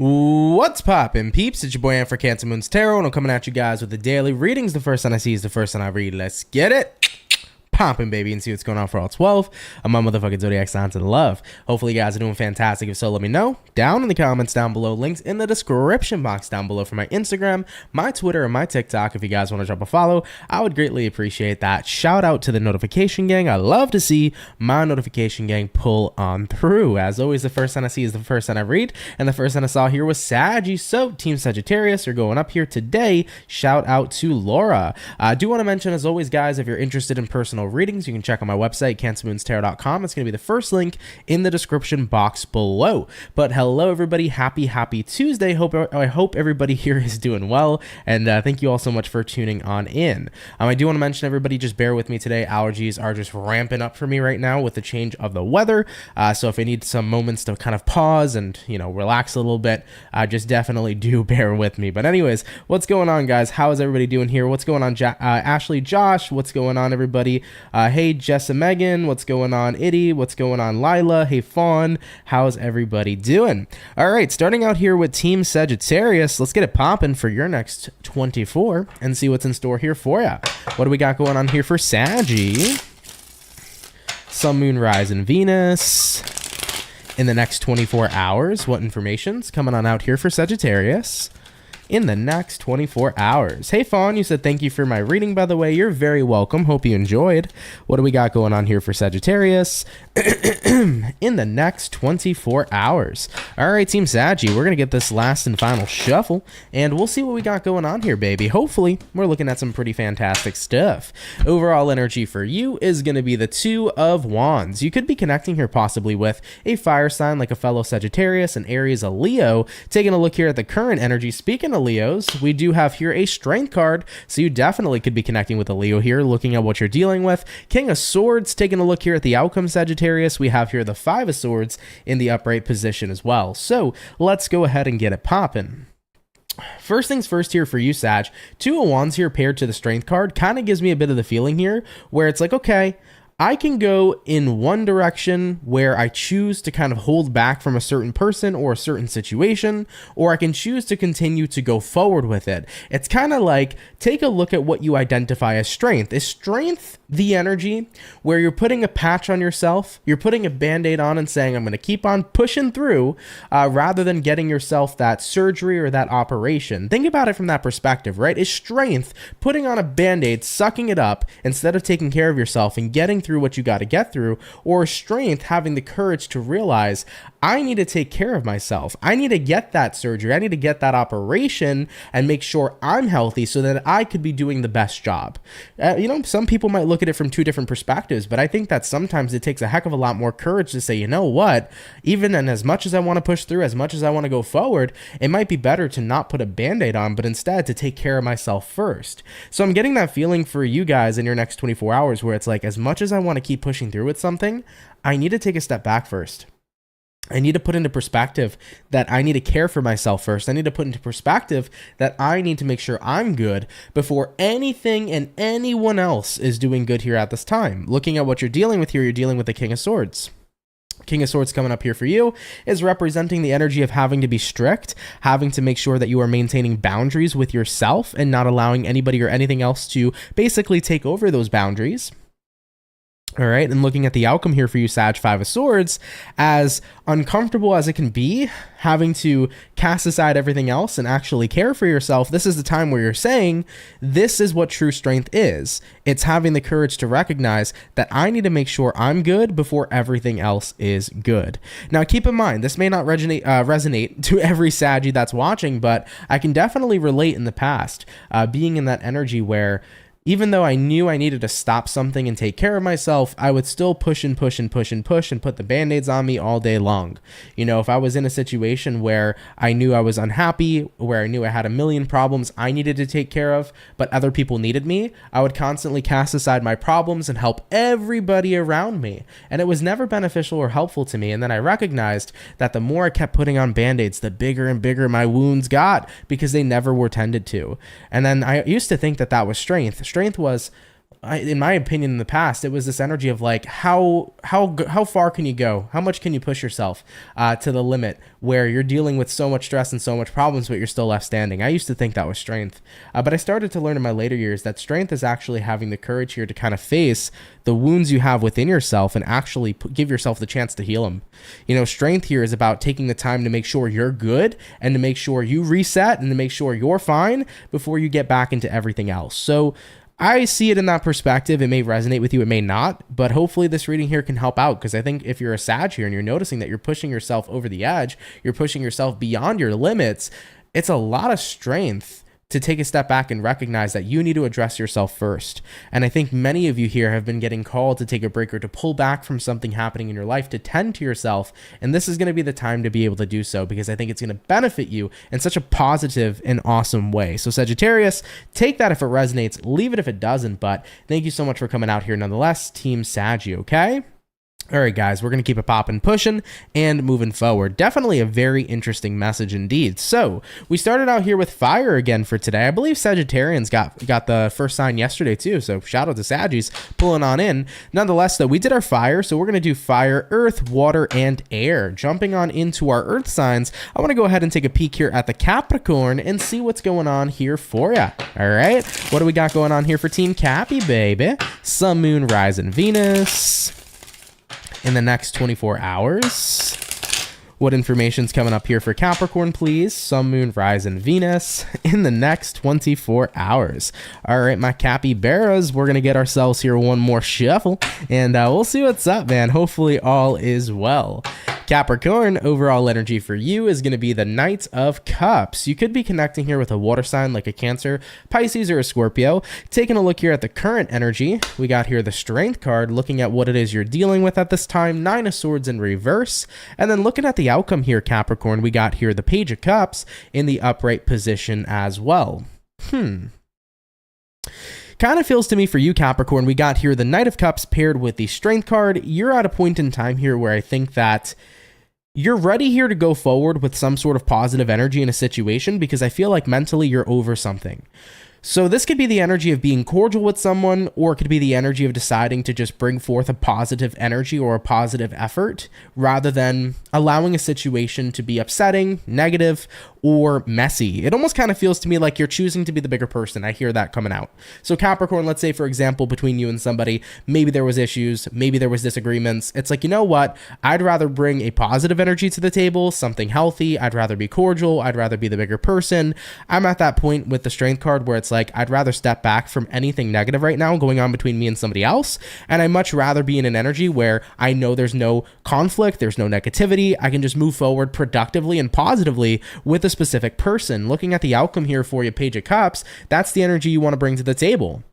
What's poppin', peeps? It's your boy Ant for CancerMoonsTarot, and I'm coming at you guys with the daily readings. The first one I see is the first one I read. Let's get it poppin', baby, and see what's going on for all 12 of my motherfucking zodiac signs in love. Hopefully you guys are doing fantastic. If so, let me know down in the comments down below. Links in the description box down below for my Instagram, my Twitter, and my TikTok. If you guys want to drop a follow, I would greatly appreciate that. Shout out to the notification gang. I love to see my notification gang pull on through. As always, the first one I see is the first one I read, and the first one I saw here was Saggy. So Team Sagittarius are going up here today. Shout out to Laura. I do want to mention, as always, guys, if you're interested in personal readings, you can check on my website, CancerMoonsTarot.com. It's going to be the first link in the description box below. But hello, everybody. Happy Tuesday. I hope everybody here is doing well, and thank you all so much for tuning on in. I do want to mention, everybody, just bear with me today. Allergies are just ramping up for me right now with the change of the weather. So if I need some moments to kind of pause and, relax a little bit, just definitely do bear with me. But anyways, what's going on, guys? How is everybody doing here? What's going on, Ashley, Josh? What's going on, everybody? Hey, Jess and Megan, what's going on? Itty, what's going on? Lila, hey, Fawn, how's everybody doing? All right, starting out here with Team Sagittarius, let's get it popping for your next 24 and see what's in store here for you. What do we got going on here for Saggy? Sun, Moon, Rise, and Venus in the next 24 hours. What information's coming on out here for Sagittarius in the next 24 hours? Hey, Fawn, you said thank you for my reading, by the way. You're very welcome. Hope you enjoyed. What do we got going on here for Sagittarius in the next 24 hours? All right, Team Saggy, we're going to get this last and final shuffle, and we'll see what we got going on here, baby. Hopefully, we're looking at some pretty fantastic stuff. Overall energy for you is going to be the Two of Wands. You could be connecting here possibly with a fire sign like a fellow Sagittarius, an Aries, a Leo. Taking a look here at the current energy, speaking of Leos, we do have here a strength card, so you definitely could be connecting with a Leo here, looking at what you're dealing with. King of Swords, taking a look here at the outcome, Sagittarius, we have here the Five of Swords in the upright position as well. So let's go ahead and get it popping. First things first here for you, Sag. Two of Wands here paired to the strength card kind of gives me a bit of the feeling here where it's like, okay, I can go in one direction where I choose to kind of hold back from a certain person or a certain situation, or I can choose to continue to go forward with it. It's kind of like, take a look at what you identify as strength. Is strength the energy where you're putting a patch on yourself, you're putting a band-aid on and saying, I'm going to keep on pushing through, rather than getting yourself that surgery or that operation? Think about it from that perspective, right? Is strength putting on a band-aid, sucking it up instead of taking care of yourself and getting through what you got to get through, or strength having the courage to realize, I need to take care of myself, I need to get that surgery, I need to get that operation and make sure I'm healthy so that I could be doing the best job? Some people might look at it from two different perspectives, but I think that sometimes it takes a heck of a lot more courage to say, you know what, even and as much as I want to push through, as much as I want to go forward, it might be better to not put a band-aid on, but instead to take care of myself first. So I'm getting that feeling for you guys in your next 24 hours where it's like, as much as I want to keep pushing through with something, I need to take a step back first. I need to put into perspective that I need to care for myself first. I need to put into perspective that I need to make sure I'm good before anything and anyone else is doing good here at this time. Looking at what you're dealing with here, you're dealing with the King of Swords. King of Swords coming up here for you is representing the energy of having to be strict, having to make sure that you are maintaining boundaries with yourself and not allowing anybody or anything else to basically take over those boundaries. All right, and looking at the outcome here for you, Sag, Five of Swords, as uncomfortable as it can be, having to cast aside everything else and actually care for yourself, this is the time where you're saying, this is what true strength is. It's having the courage to recognize that I need to make sure I'm good before everything else is good. Now, keep in mind, this may not resonate to every Saggy that's watching, but I can definitely relate in the past, being in that energy where even though I knew I needed to stop something and take care of myself, I would still push and push and push and push and put the band-aids on me all day long. If I was in a situation where I knew I was unhappy, where I knew I had a million problems I needed to take care of, but other people needed me, I would constantly cast aside my problems and help everybody around me. And it was never beneficial or helpful to me. And then I recognized that the more I kept putting on band-aids, the bigger and bigger my wounds got because they never were tended to. And then I used to think that that was strength. Strength was, in my opinion, in the past, it was this energy of like, how far can you go? How much can you push yourself to the limit where you're dealing with so much stress and so much problems, but you're still left standing? I used to think that was strength, but I started to learn in my later years that strength is actually having the courage here to kind of face the wounds you have within yourself and actually give yourself the chance to heal them. You know, strength here is about taking the time to make sure you're good and to make sure you reset and to make sure you're fine before you get back into everything else. So I see it in that perspective. It may resonate with you, it may not, but hopefully this reading here can help out, because I think if you're a Sag here and you're noticing that you're pushing yourself over the edge, you're pushing yourself beyond your limits, it's a lot of strength to take a step back and recognize that you need to address yourself first. And I think many of you here have been getting called to take a break or to pull back from something happening in your life to tend to yourself. And this is going to be the time to be able to do so, because I think it's going to benefit you in such a positive and awesome way. So Sagittarius, take that if it resonates, leave it if it doesn't. But thank you so much for coming out here nonetheless, Team Saggy, okay? All right, guys, we're going to keep it popping, pushing, and moving forward. Definitely a very interesting message indeed. So we started out here with fire again for today. I believe Sagittarians got the first sign yesterday too, so shout out to Saggies pulling on in. Nonetheless, though, we did our fire, so we're going to do fire, earth, water, and air. Jumping on into our earth signs, I want to go ahead and take a peek here at the Capricorn and see what's going on here for you. All right, what do we got going on here for Team Cappy, baby? Sun, Moon, Rising, Venus in the next 24 hours. What information's coming up here for Capricorn, please? Sun, Moon, Rising, Venus in the next 24 hours. All right, my capybaras, we're going to get ourselves here one more shuffle, and we'll see what's up, man. Hopefully all is well. Capricorn, overall energy for you is going to be the Knight of Cups. You could be connecting here with a water sign like a Cancer, Pisces, or a Scorpio. Taking a look here at the current energy, we got here the Strength card, looking at what it is you're dealing with at this time, Nine of Swords in reverse. And then looking at the outcome here, Capricorn, we got here the Page of Cups in the upright position as well. Kind of feels to me for you, Capricorn, we got here the Knight of Cups paired with the Strength card. You're at a point in time here where I think that you're ready here to go forward with some sort of positive energy in a situation, because I feel like mentally you're over something. So this could be the energy of being cordial with someone, or it could be the energy of deciding to just bring forth a positive energy or a positive effort rather than allowing a situation to be upsetting, negative, or messy. It almost kind of feels to me like you're choosing to be the bigger person. I hear that coming out. So Capricorn, let's say, for example, between you and somebody, maybe there was issues, maybe there was disagreements. It's like, you know what? I'd rather bring a positive energy to the table, something healthy. I'd rather be cordial. I'd rather be the bigger person. I'm at that point with the Strength card where it's like, I'd rather step back from anything negative right now going on between me and somebody else. And I'd much rather be in an energy where I know there's no conflict, there's no negativity. I can just move forward productively and positively with a specific person. Looking at the outcome here for you, Page of Cups, that's the energy you want to bring to the table.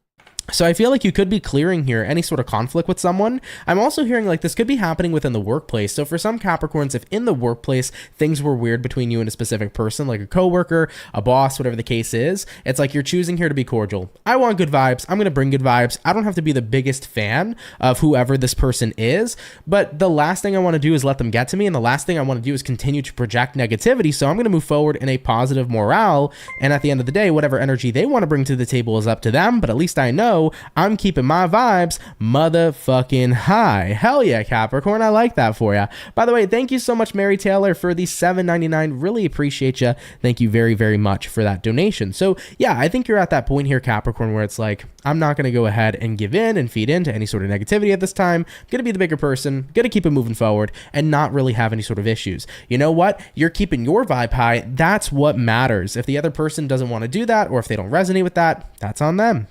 So I feel like you could be clearing here any sort of conflict with someone. I'm also hearing like this could be happening within the workplace. So for some Capricorns, if in the workplace things were weird between you and a specific person, like a coworker, a boss, whatever the case is, it's like you're choosing here to be cordial. I want good vibes. I'm going to bring good vibes. I don't have to be the biggest fan of whoever this person is, but the last thing I want to do is let them get to me, and the last thing I want to do is continue to project negativity. So I'm going to move forward in a positive morale, and at the end of the day, whatever energy they want to bring to the table is up to them, but at least I know I'm keeping my vibes motherfucking high. Hell yeah, Capricorn. I like that for you. By the way, thank you so much, Mary Taylor, for the $7.99. Really appreciate you. Thank you very, very much for that donation. So yeah, I think you're at that point here, Capricorn, where it's like, I'm not going to go ahead and give in and feed into any sort of negativity at this time. I'm going to be the bigger person, going to keep it moving forward and not really have any sort of issues. You know what? You're keeping your vibe high. That's what matters. If the other person doesn't want to do that, or if they don't resonate with that, that's on them.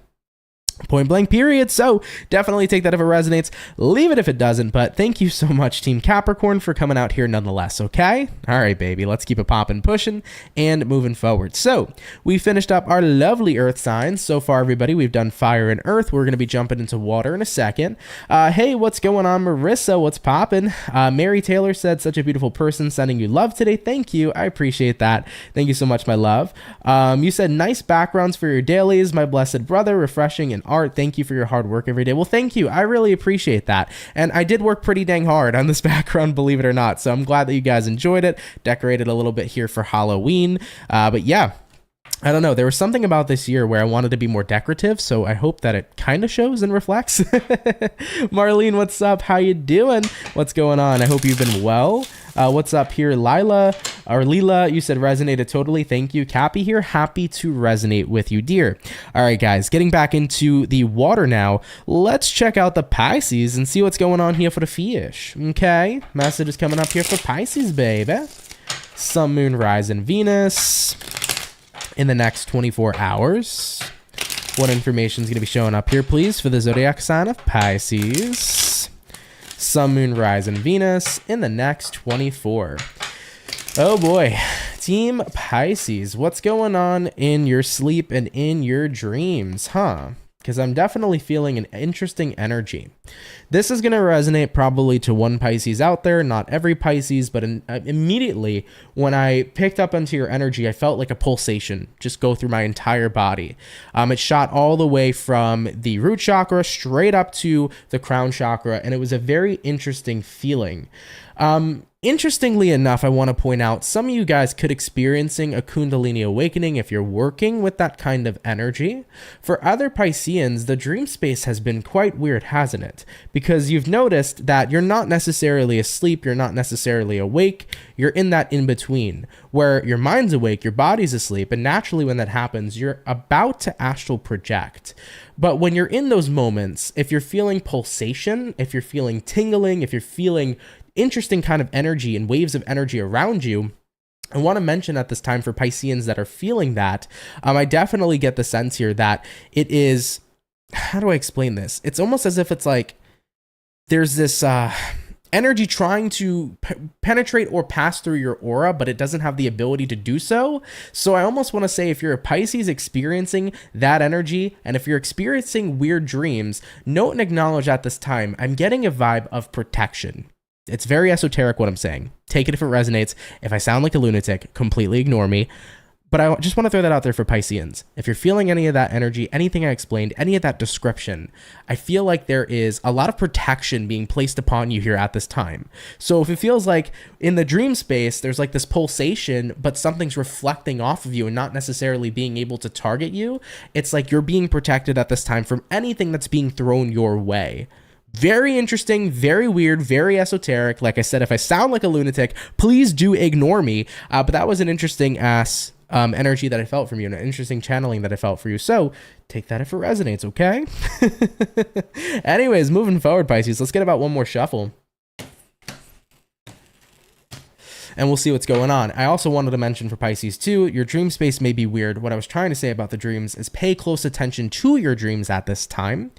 Point blank period. So definitely take that if it resonates, leave it if it doesn't. But thank you so much, Team Capricorn, for coming out here nonetheless. Okay, all right, baby, let's keep it popping, pushing, and moving forward. So we finished up our lovely earth signs so far, everybody. We've done fire and earth. We're going to be jumping into water in a second. Hey, what's going on, Marissa? What's popping? Mary Taylor said, such a beautiful person, sending you love today. Thank you, I appreciate that. Thank you so much, my love. You said nice backgrounds for your dailies, my blessed brother, refreshing and art. Thank you for your hard work every day. Well, thank you. I really appreciate that. And I did work pretty dang hard on this background, believe it or not. So I'm glad that you guys enjoyed it. Decorated a little bit here for Halloween. But yeah. I don't know. There was something about this year where I wanted to be more decorative, so I hope that it kind of shows and reflects. Marlene, what's up? How you doing? What's going on? I hope you've been well. What's up here? Leela, you said resonated totally. Thank you. Cappy here. Happy to resonate with you, dear. All right, guys, getting back into the water now. Let's check out the Pisces and see what's going on here for the fish. Okay, message is coming up here for Pisces, baby. Sun, Moon, Rise, and Venus in the next 24 hours. What information is going to be showing up here, please, for the zodiac sign of Pisces? Sun, Moon, Rise, and Venus in the next 24. Oh boy, Team Pisces, what's going on in your sleep and in your dreams, huh? Because I'm definitely feeling an interesting energy. This is going to resonate probably to one Pisces out there, not every Pisces, but immediately when I picked up onto your energy, I felt like a pulsation just go through my entire body. It shot all the way from the root chakra straight up to the crown chakra, and it was a very interesting feeling. Interestingly enough, I want to point out some of you guys could experiencing a Kundalini awakening if you're working with that kind of energy. For other Pisceans, the dream space has been quite weird, hasn't it? Because you've noticed that you're not necessarily asleep, you're not necessarily awake, you're in that in-between, where your mind's awake, your body's asleep, and naturally when that happens, you're about to astral project. But when you're in those moments, if you're feeling pulsation, if you're feeling tingling, if you're feeling interesting kind of energy and waves of energy around you, I want to mention at this time for Pisceans that are feeling that, I definitely get the sense here that it is, how do I explain this? It's almost as if it's like there's this energy trying to penetrate or pass through your aura, but it doesn't have the ability to do so. So I almost want to say if you're a Pisces experiencing that energy, and if you're experiencing weird dreams, note and acknowledge at this time, I'm getting a vibe of protection. It's very esoteric what I'm saying. Take it if it resonates. If I sound like a lunatic, completely ignore me. But I just want to throw that out there for Pisceans. If you're feeling any of that energy, anything I explained, any of that description, I feel like there is a lot of protection being placed upon you here at this time. So if it feels like in the dream space, there's like this pulsation, but something's reflecting off of you and not necessarily being able to target you, it's like you're being protected at this time from anything that's being thrown your way. Very interesting, very weird, very esoteric. Like I said, if I sound like a lunatic, please do ignore me. But that was an interesting energy that I felt from you, and an interesting channeling that I felt for you. So take that if it resonates, okay? Anyways, moving forward, Pisces, let's get about one more shuffle. And we'll see what's going on. I also wanted to mention for Pisces too, your dream space may be weird. What I was trying to say about the dreams is pay close attention to your dreams at this time.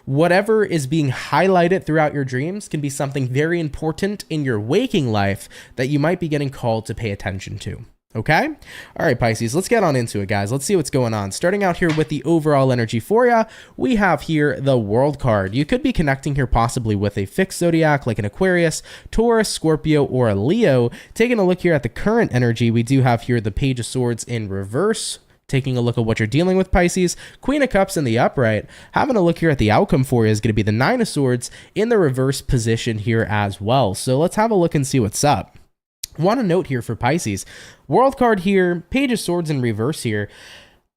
Whatever is being highlighted throughout your dreams can be something very important in your waking life that you might be getting called to pay attention to. Okay? All right, Pisces, let's get on into it, guys. Let's see what's going on. Starting out here with the overall energy for you, we have here the World card. You could be connecting here possibly with a fixed zodiac like an Aquarius, Taurus, Scorpio, or a Leo. Taking a look here at the current energy, we do have here the Page of Swords in reverse. Taking a look at what you're dealing with, Pisces, Queen of Cups in the upright. Having a look here at the outcome for you is going to be the Nine of Swords in the reverse position here as well. So let's have a look and see what's up. Want to note here for Pisces, World card here, Page of Swords in reverse here.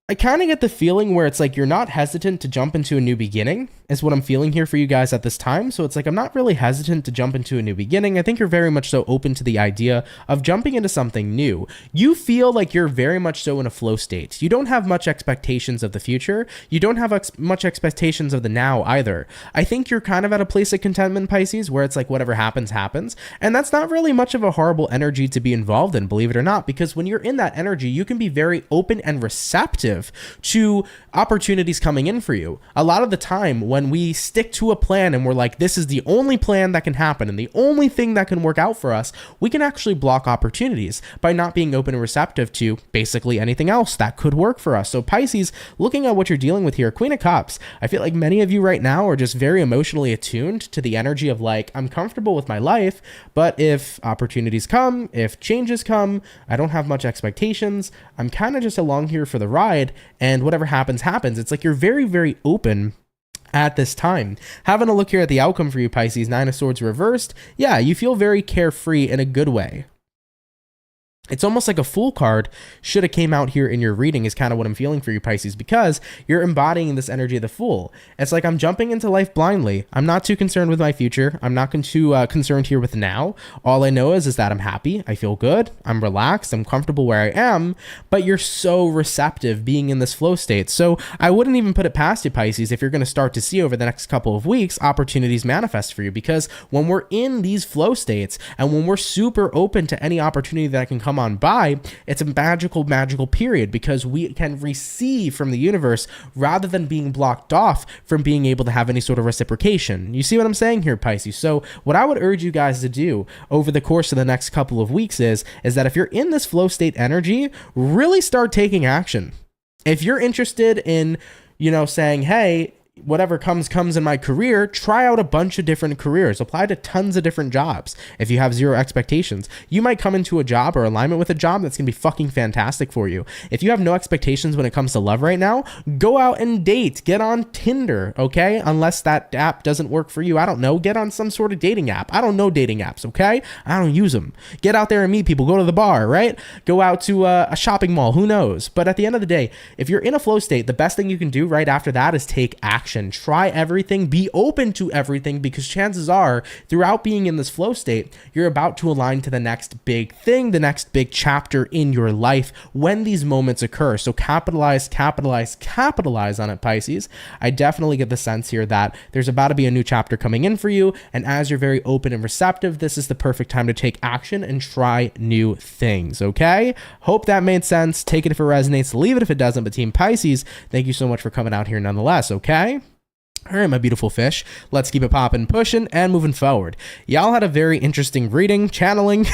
I kind of get the feeling where it's like you're not hesitant to jump into a new beginning is what I'm feeling here for you guys at this time. So it's like I'm not really hesitant to jump into a new beginning. I think you're very much so open to the idea of jumping into something new. You feel like you're very much so in a flow state. You don't have much expectations of the future. You don't have much expectations of the now either. I think you're kind of at a place of contentment, Pisces, where it's like whatever happens, happens. And that's not really much of a horrible energy to be involved in, believe it or not, because when you're in that energy, you can be very open and receptive to opportunities coming in for you. A lot of the time when we stick to a plan and we're like, this is the only plan that can happen and the only thing that can work out for us, we can actually block opportunities by not being open and receptive to basically anything else that could work for us. So Pisces, looking at what you're dealing with here, Queen of Cups, I feel like many of you right now are just very emotionally attuned to the energy of like, I'm comfortable with my life, but if opportunities come, if changes come, I don't have much expectations. I'm kind of just along here for the ride, and whatever happens, happens. It's like you're very, very open at this time. Having a look here at the outcome for you, Pisces, Nine of Swords reversed. Yeah, you feel very carefree in a good way. it's almost like a Fool card should have came out here in your reading is kind of what I'm feeling for you, Pisces, because you're embodying this energy of the Fool. It's like I'm jumping into life blindly. I'm not too concerned with my future. I'm not too concerned here with now. All I know is that I'm happy. I feel good. I'm relaxed. I'm comfortable where I am. But you're so receptive being in this flow state. So I wouldn't even put it past you, Pisces, if you're going to start to see over the next couple of weeks opportunities manifest for you. Because when we're in these flow states and when we're super open to any opportunity that can come on by, it's a magical period because we can receive from the universe rather than being blocked off from being able to have any sort of reciprocation. You see what I'm saying here, Pisces? So what I would urge you guys to do over the course of the next couple of weeks is that if you're in this flow state energy, really start taking action. If you're interested in, saying, hey, whatever comes in my career, try out a bunch of different careers, apply to tons of different jobs. If you have zero expectations, you might come into a job or alignment with a job that's gonna be fucking fantastic for you. If you have no expectations when it comes to love right now, go out and date, get on Tinder, okay? Unless that app doesn't work for you, I don't know, get on some sort of dating app. I don't know dating apps, okay? I don't use them. Get out there and meet people, go to the bar, right? Go out to a shopping mall, who knows? But at the end of the day, if you're in a flow state, the best thing you can do right after that is take action. Try everything, be open to everything, because chances are throughout being in this flow state, you're about to align to the next big thing, the next big chapter in your life when these moments occur. So capitalize on it, Pisces. I definitely get the sense here that there's about to be a new chapter coming in for you. And as you're very open and receptive, this is the perfect time to take action and try new things. Okay. Hope that made sense. Take it if it resonates, leave it if it doesn't. But Team Pisces, thank you so much for coming out here nonetheless. Okay. All right, my beautiful fish, let's keep it popping, pushing, and moving forward. Y'all had a very interesting reading, channeling,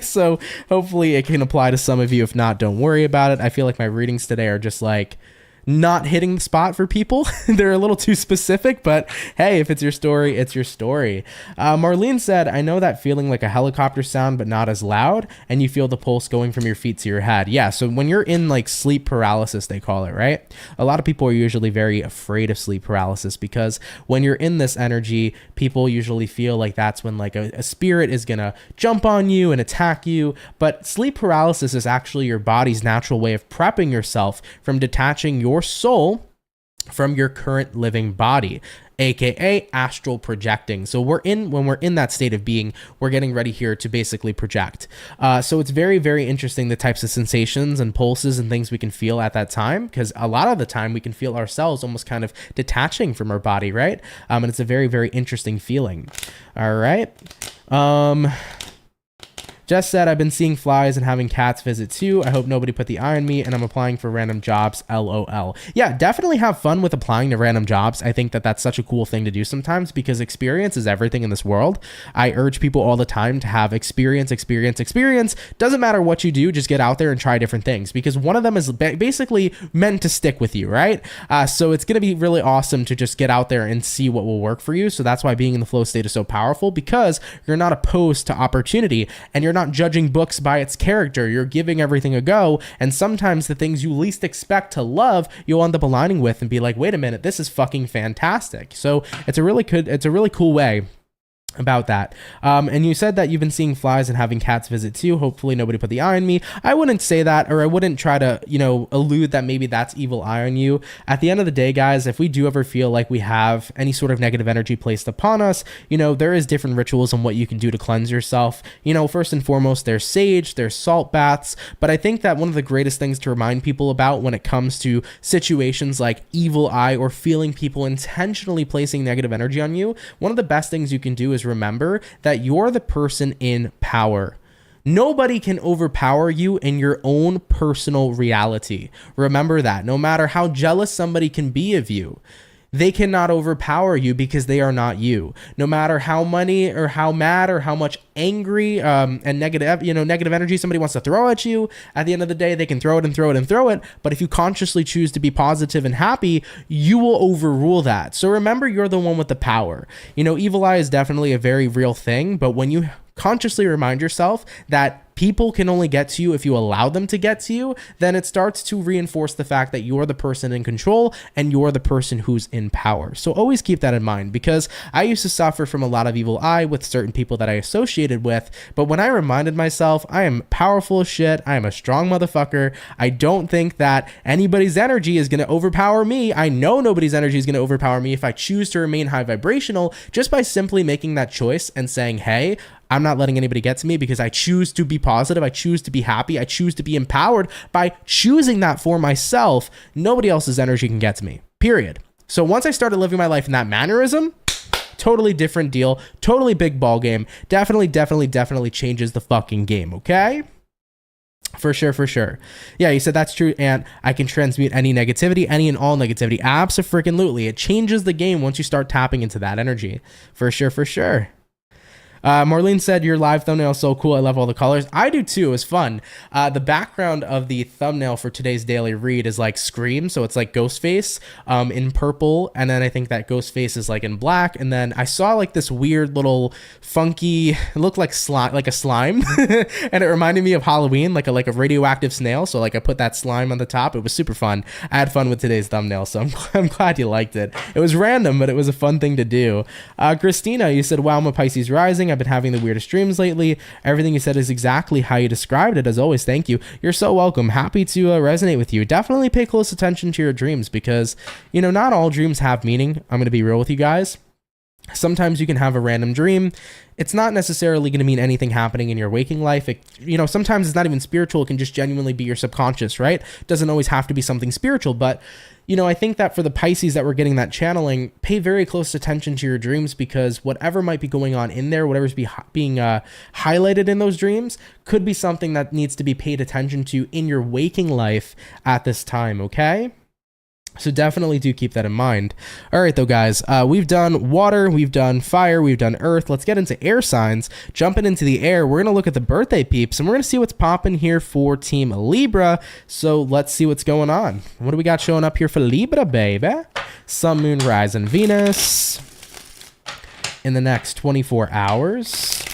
so hopefully it can apply to some of you. If not, don't worry about it. I feel like my readings today are just like not hitting the spot for people. They're a little too specific, but hey, if it's your story, it's your story. Marlene said, I know that feeling like a helicopter sound, but not as loud, and you feel the pulse going from your feet to your head. Yeah, so when you're in like sleep paralysis, they call it, right? A lot of people are usually very afraid of sleep paralysis because when you're in this energy, people usually feel like that's when like a spirit is gonna jump on you and attack you. But sleep paralysis is actually your body's natural way of prepping yourself from detaching your soul from your current living body, aka astral projecting. So when we're in that state of being, we're getting ready here to basically project. So it's very, very interesting the types of sensations and pulses and things we can feel at that time, because a lot of the time we can feel ourselves almost kind of detaching from our body, right? And it's a very, very interesting feeling. All right. Jess said, I've been seeing flies and having cats visit too. I hope nobody put the eye on me, and I'm applying for random jobs, LOL. Yeah, definitely have fun with applying to random jobs. I think that that's such a cool thing to do sometimes because experience is everything in this world. I urge people all the time to have experience. Doesn't matter what you do, just get out there and try different things, because one of them is basically meant to stick with you, right? So it's going to be really awesome to just get out there and see what will work for you. So that's why being in the flow state is so powerful, because you're not opposed to opportunity and you're not judging books by its character. You're giving everything a go, and sometimes the things you least expect to love, you'll end up aligning with and be like, wait a minute, this is fucking fantastic. So it's a really cool way about that. And you said that you've been seeing flies and having cats visit too. Hopefully nobody put the eye on me. I wouldn't say that, or I wouldn't try to, allude that maybe that's evil eye on you. At the end of the day, guys, if we do ever feel like we have any sort of negative energy placed upon us, there is different rituals on what you can do to cleanse yourself. First and foremost, there's sage, there's salt baths. But I think that one of the greatest things to remind people about when it comes to situations like evil eye or feeling people intentionally placing negative energy on you, one of the best things you can do is remember that you're the person in power. Nobody can overpower you in your own personal reality. Remember that. No matter how jealous somebody can be of you, they cannot overpower you because they are not you. No matter how many or how mad or how much angry and negative energy somebody wants to throw at you, at the end of the day, they can throw it. But if you consciously choose to be positive and happy, you will overrule that. So remember, you're the one with the power. Evil eye is definitely a very real thing, but when you consciously remind yourself that people can only get to you if you allow them to get to you, then it starts to reinforce the fact that you're the person in control and you're the person who's in power. So always keep that in mind, because I used to suffer from a lot of evil eye with certain people that I associated with. But when I reminded myself, I am powerful as shit, I am a strong motherfucker, I don't think that anybody's energy is going to overpower me. I know nobody's energy is going to overpower me if I choose to remain high vibrational, just by simply making that choice and saying, hey, I'm not letting anybody get to me because I choose to be positive. I choose to be happy. I choose to be empowered. By choosing that for myself, nobody else's energy can get to me, period. So once I started living my life in that mannerism, totally different deal, totally big ball game. Definitely changes the fucking game, okay? For sure. Yeah, you said that's true, and I can transmute any negativity, any and all negativity. Abso-freaking-lutely. It changes the game once you start tapping into that energy. For sure. Marlene said your live thumbnail is so cool. I love all the colors. I do too. It was fun. The background of the thumbnail for today's daily read is like Scream, so it's like Ghostface in purple, and then I think that Ghostface is like in black, and then I saw like this weird little funky, it looked like slime, like a slime, and it reminded me of Halloween, like a radioactive snail. So like I put that slime on the top. It was super fun. I had fun with today's thumbnail, so I'm glad you liked it. It was random, but it was a fun thing to do. Christina, you said, wow, I'm a Pisces rising. I've been having the weirdest dreams lately. Everything you said is exactly how you described it. As always, thank you. You're so welcome. Happy to resonate with you. Definitely pay close attention to your dreams, because, you know, not all dreams have meaning. I'm going to be real with you guys. Sometimes you can have a random dream. It's not necessarily going to mean anything happening in your waking life. Sometimes it's not even spiritual. It can just genuinely be your subconscious, right? It doesn't always have to be something spiritual, but I think that for the Pisces that we're getting that channeling, pay very close attention to your dreams, because whatever might be going on in there, whatever's being highlighted in those dreams, could be something that needs to be paid attention to in your waking life at this time, okay? So definitely do keep that in mind. All right, though, guys, we've done water, we've done fire, we've done earth. Let's get into air signs. Jumping into the air, we're going to look at the birthday peeps, and we're going to see what's popping here for Team Libra. So let's see what's going on. What do we got showing up here for Libra, baby? Sun, Moon, Rise, and Venus in the next 24 hours.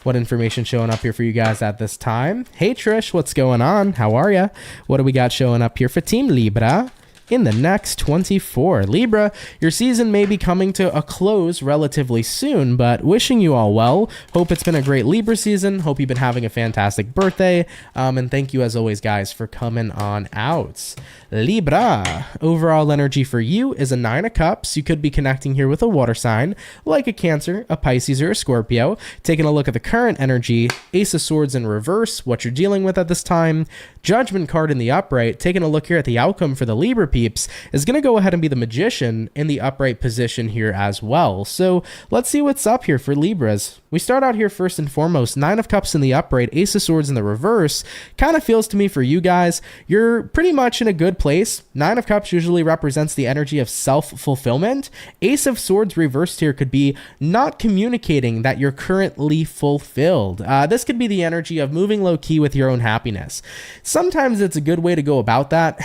What information showing up here for you guys at this time? Hey, Trish, what's going on? How are ya? What do we got showing up here for Team Libra in the next 24? Libra, your season may be coming to a close relatively soon, but wishing you all well. Hope it's been a great Libra season. Hope you've been having a fantastic birthday. And thank you, as always, guys, for coming on out. Libra, overall energy for you is a 9 of Cups. You could be connecting here with a water sign, like a Cancer, a Pisces, or a Scorpio. Taking a look at the current energy, Ace of Swords in reverse, what you're dealing with at this time. Judgment card in the upright. Taking a look here at the outcome for the Libra peeps is going to go ahead and be the Magician in the upright position here as well. So let's see what's up here for Libras. We start out here first and foremost, 9 of Cups in the upright, Ace of Swords in the reverse. Kind of feels to me for you guys, you're pretty much in a good place. 9 of Cups usually represents the energy of self-fulfillment. Ace of Swords reversed here could be not communicating that you're currently fulfilled. This could be the energy of moving low-key with your own happiness. Sometimes it's a good way to go about that.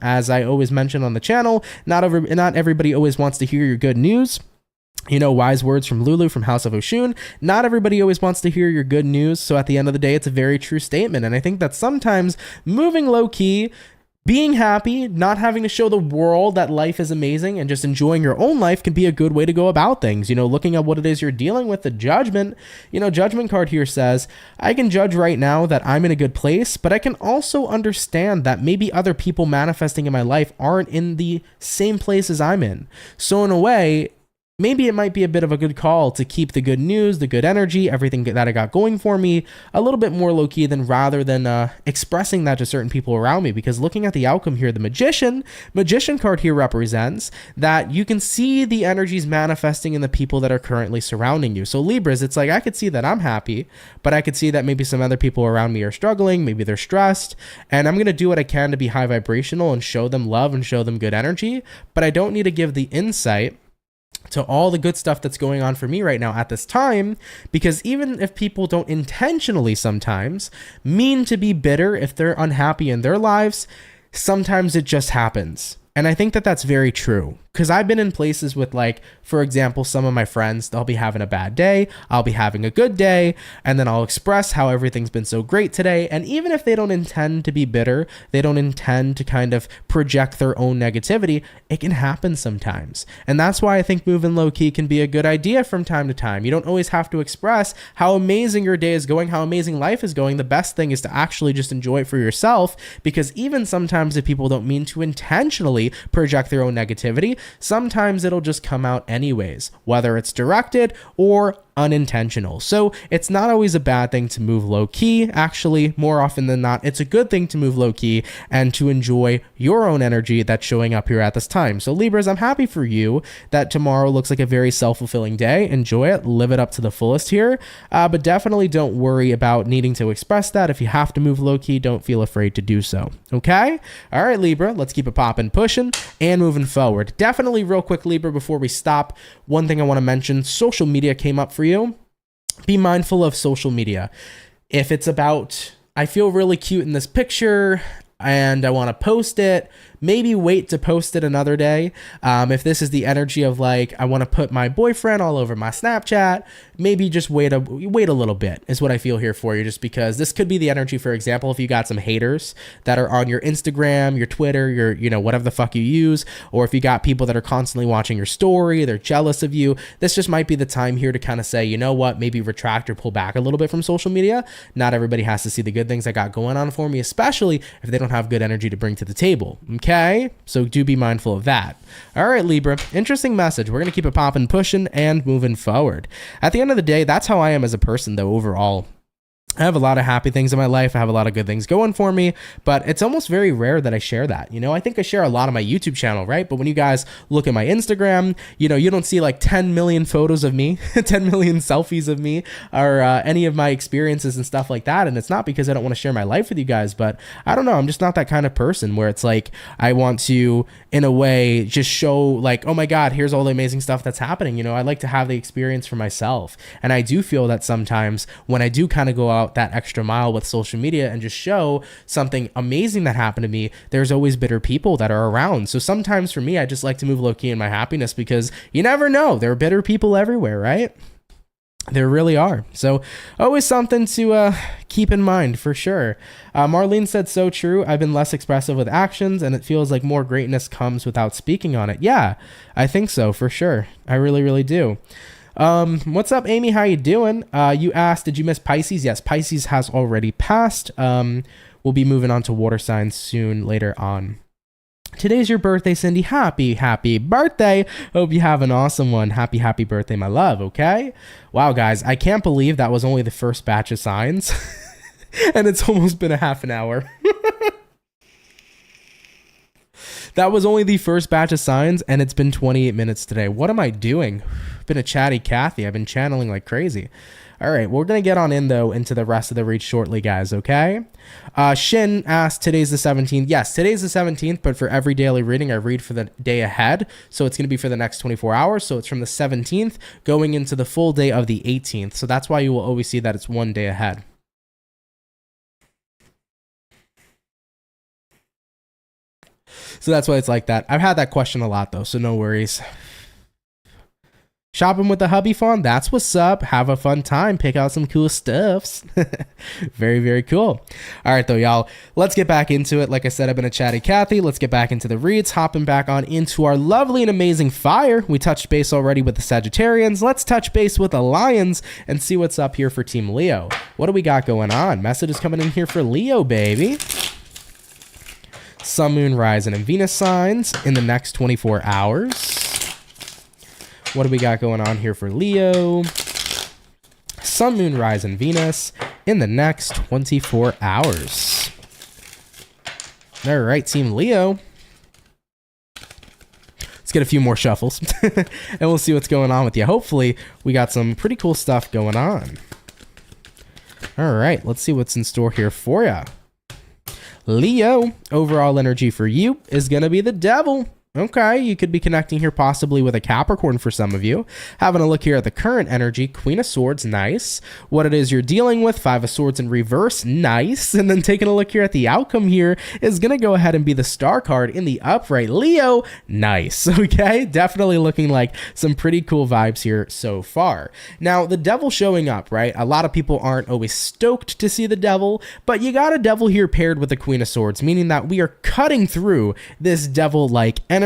As I always mention on the channel, not everybody always wants to hear your good news. Wise words from Lulu from House of Oshun. Not everybody always wants to hear your good news. So at the end of the day, it's a very true statement. And I think that sometimes moving low key, being happy, not having to show the world that life is amazing, and just enjoying your own life can be a good way to go about things. Looking at what it is you're dealing with, the judgment, judgment card here says, I can judge right now that I'm in a good place, but I can also understand that maybe other people manifesting in my life aren't in the same place as I'm in. So in a way, maybe it might be a bit of a good call to keep the good news, the good energy, everything that I got going for me a little bit more low-key rather than expressing that to certain people around me. Because looking at the outcome here, the Magician card here represents that you can see the energies manifesting in the people that are currently surrounding you. So Libras, it's like I could see that I'm happy, but I could see that maybe some other people around me are struggling, maybe they're stressed, and I'm going to do what I can to be high vibrational and show them love and show them good energy, but I don't need to give the insight to all the good stuff that's going on for me right now at this time, because even if people don't intentionally sometimes mean to be bitter if they're unhappy in their lives, sometimes it just happens. And I think that that's very true. because I've been in places with, like, for example, some of my friends, they'll be having a bad day, I'll be having a good day, and then I'll express how everything's been so great today. And even if they don't intend to be bitter, they don't intend to kind of project their own negativity, it can happen sometimes. And that's why I think moving low key can be a good idea from time to time. You don't always have to express how amazing your day is going, how amazing life is going. The best thing is to actually just enjoy it for yourself, because even sometimes if people don't mean to intentionally project their own negativity, sometimes it'll just come out anyways, whether it's directed or unintentional. So it's not always a bad thing to move low key. Actually, more often than not, it's a good thing to move low key and to enjoy your own energy that's showing up here at this time. So Libras, I'm happy for you that tomorrow looks like a very self-fulfilling day. Enjoy it, live it up to the fullest here, but definitely don't worry about needing to express that. If you have to move low key, don't feel afraid to do so. Okay? All right, Libra, let's keep it popping, pushing, and moving forward. Definitely real quick, Libra, before we stop, one thing I want to mention, social media came up for you. Be mindful of social media. If it's about, I feel really cute in this picture and I want to post it, maybe wait to post it another day. If this is the energy of, like, I want to put my boyfriend all over my Snapchat, maybe just wait a little bit is what I feel here for you, just because this could be the energy, for example, if you got some haters that are on your Instagram, your Twitter, your, you know, whatever the fuck you use, or if you got people that are constantly watching your story, they're jealous of you, this just might be the time here to kind of say, you know what, maybe retract or pull back a little bit from social media. Not everybody has to see the good things I got going on for me, especially if they don't have good energy to bring to the table. Okay, so do be mindful of that. All right, Libra, interesting message. We're going to keep it popping, pushing, and moving forward. At the end of the day, that's how I am as a person, though, overall. I have a lot of happy things in my life. I have a lot of good things going for me, but it's almost very rare that I share that. You know, I think I share a lot on my YouTube channel, right? But when you guys look at my Instagram, you know, you don't see like 10 million photos of me, 10 million selfies of me, or any of my experiences and stuff like that. And it's not because I don't want to share my life with you guys, but I don't know. I'm just not that kind of person where it's like, I want to, in a way, just show like, oh my God, here's all the amazing stuff that's happening. You know, I like to have the experience for myself. And I do feel that sometimes when I do kind of go out that extra mile with social media and just show something amazing that happened to me, there's always bitter people that are around. So sometimes for me, I just like to move low key in my happiness, because you never know, there are bitter people everywhere, right? There really are. So always something to keep in mind for sure. Marlene said, so true. I've been less expressive with actions, and it feels like more greatness comes without speaking on it. Yeah, I think so for sure. I really, really do. What's up, Amy? How you doing? You asked, did you miss Pisces? Yes, Pisces has already passed. We'll be moving on to water signs soon later on. Today's your birthday, Cindy. Happy birthday. Hope you have an awesome one. Happy birthday, my love. Okay. Wow, guys, I can't believe that was only the first batch of signs and it's almost been a half an hour. That was only the first batch of signs, and it's been 28 minutes today. What am I doing? Been a chatty Cathy. I've been channeling like crazy. All right, we're going to get on in, though, into the rest of the reads shortly, guys, okay? Shin asked, today's the 17th. Yes, today's the 17th, but for every daily reading, I read for the day ahead. So it's going to be for the next 24 hours. So it's from the 17th going into the full day of the 18th. So that's why you will always see that it's one day ahead. So that's why it's like that. I've had that question a lot, though, so no worries. Shopping with the hubby fun? That's what's up. Have a fun time. Pick out some cool stuffs. Very, very cool. All right, though, y'all. Let's get back into it. Like I said, I've been a chatty Cathy. Let's get back into the reads. Hopping back on into our lovely and amazing fire. We touched base already with the Sagittarians. Let's touch base with the Lions and see what's up here for Team Leo. What do we got going on? Messages coming in here for Leo, baby. Sun, Moon, Rising, and Venus signs in the next 24 hours. What do we got going on here for Leo? Sun, Moon, Rising, Venus in the next 24 hours. All right, Team Leo. Let's get a few more shuffles and we'll see what's going on with you. Hopefully, we got some pretty cool stuff going on. All right, let's see what's in store here for you. Leo, overall energy for you is going to be the Devil. Okay, you could be connecting here possibly with a Capricorn for some of you. Having a look here at the current energy, Queen of Swords, nice. What it is you're dealing with, Five of Swords in reverse, nice. And then taking a look here at the outcome here is going to go ahead and be the Star card in the upright, Leo, nice. Okay, definitely looking like some pretty cool vibes here so far. Now, the Devil showing up, right? A lot of people aren't always stoked to see the Devil, but you got a Devil here paired with the Queen of Swords, meaning that we are cutting through this Devil-like energy.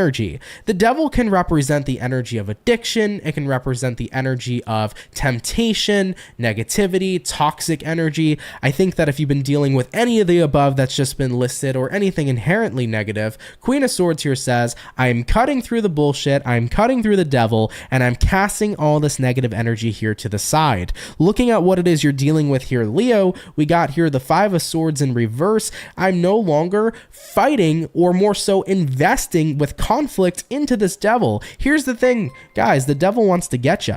The Devil can represent the energy of addiction. It can represent the energy of temptation, negativity, toxic energy. I think that if you've been dealing with any of the above that's just been listed or anything inherently negative, Queen of Swords here says, I am cutting through the bullshit, I'm cutting through the Devil, and I'm casting all this negative energy here to the side. Looking at what it is you're dealing with here, Leo, we got here the Five of Swords in reverse. I'm no longer fighting, or more so investing with conflict into this Devil. Here's the thing, guys, the Devil wants to get you.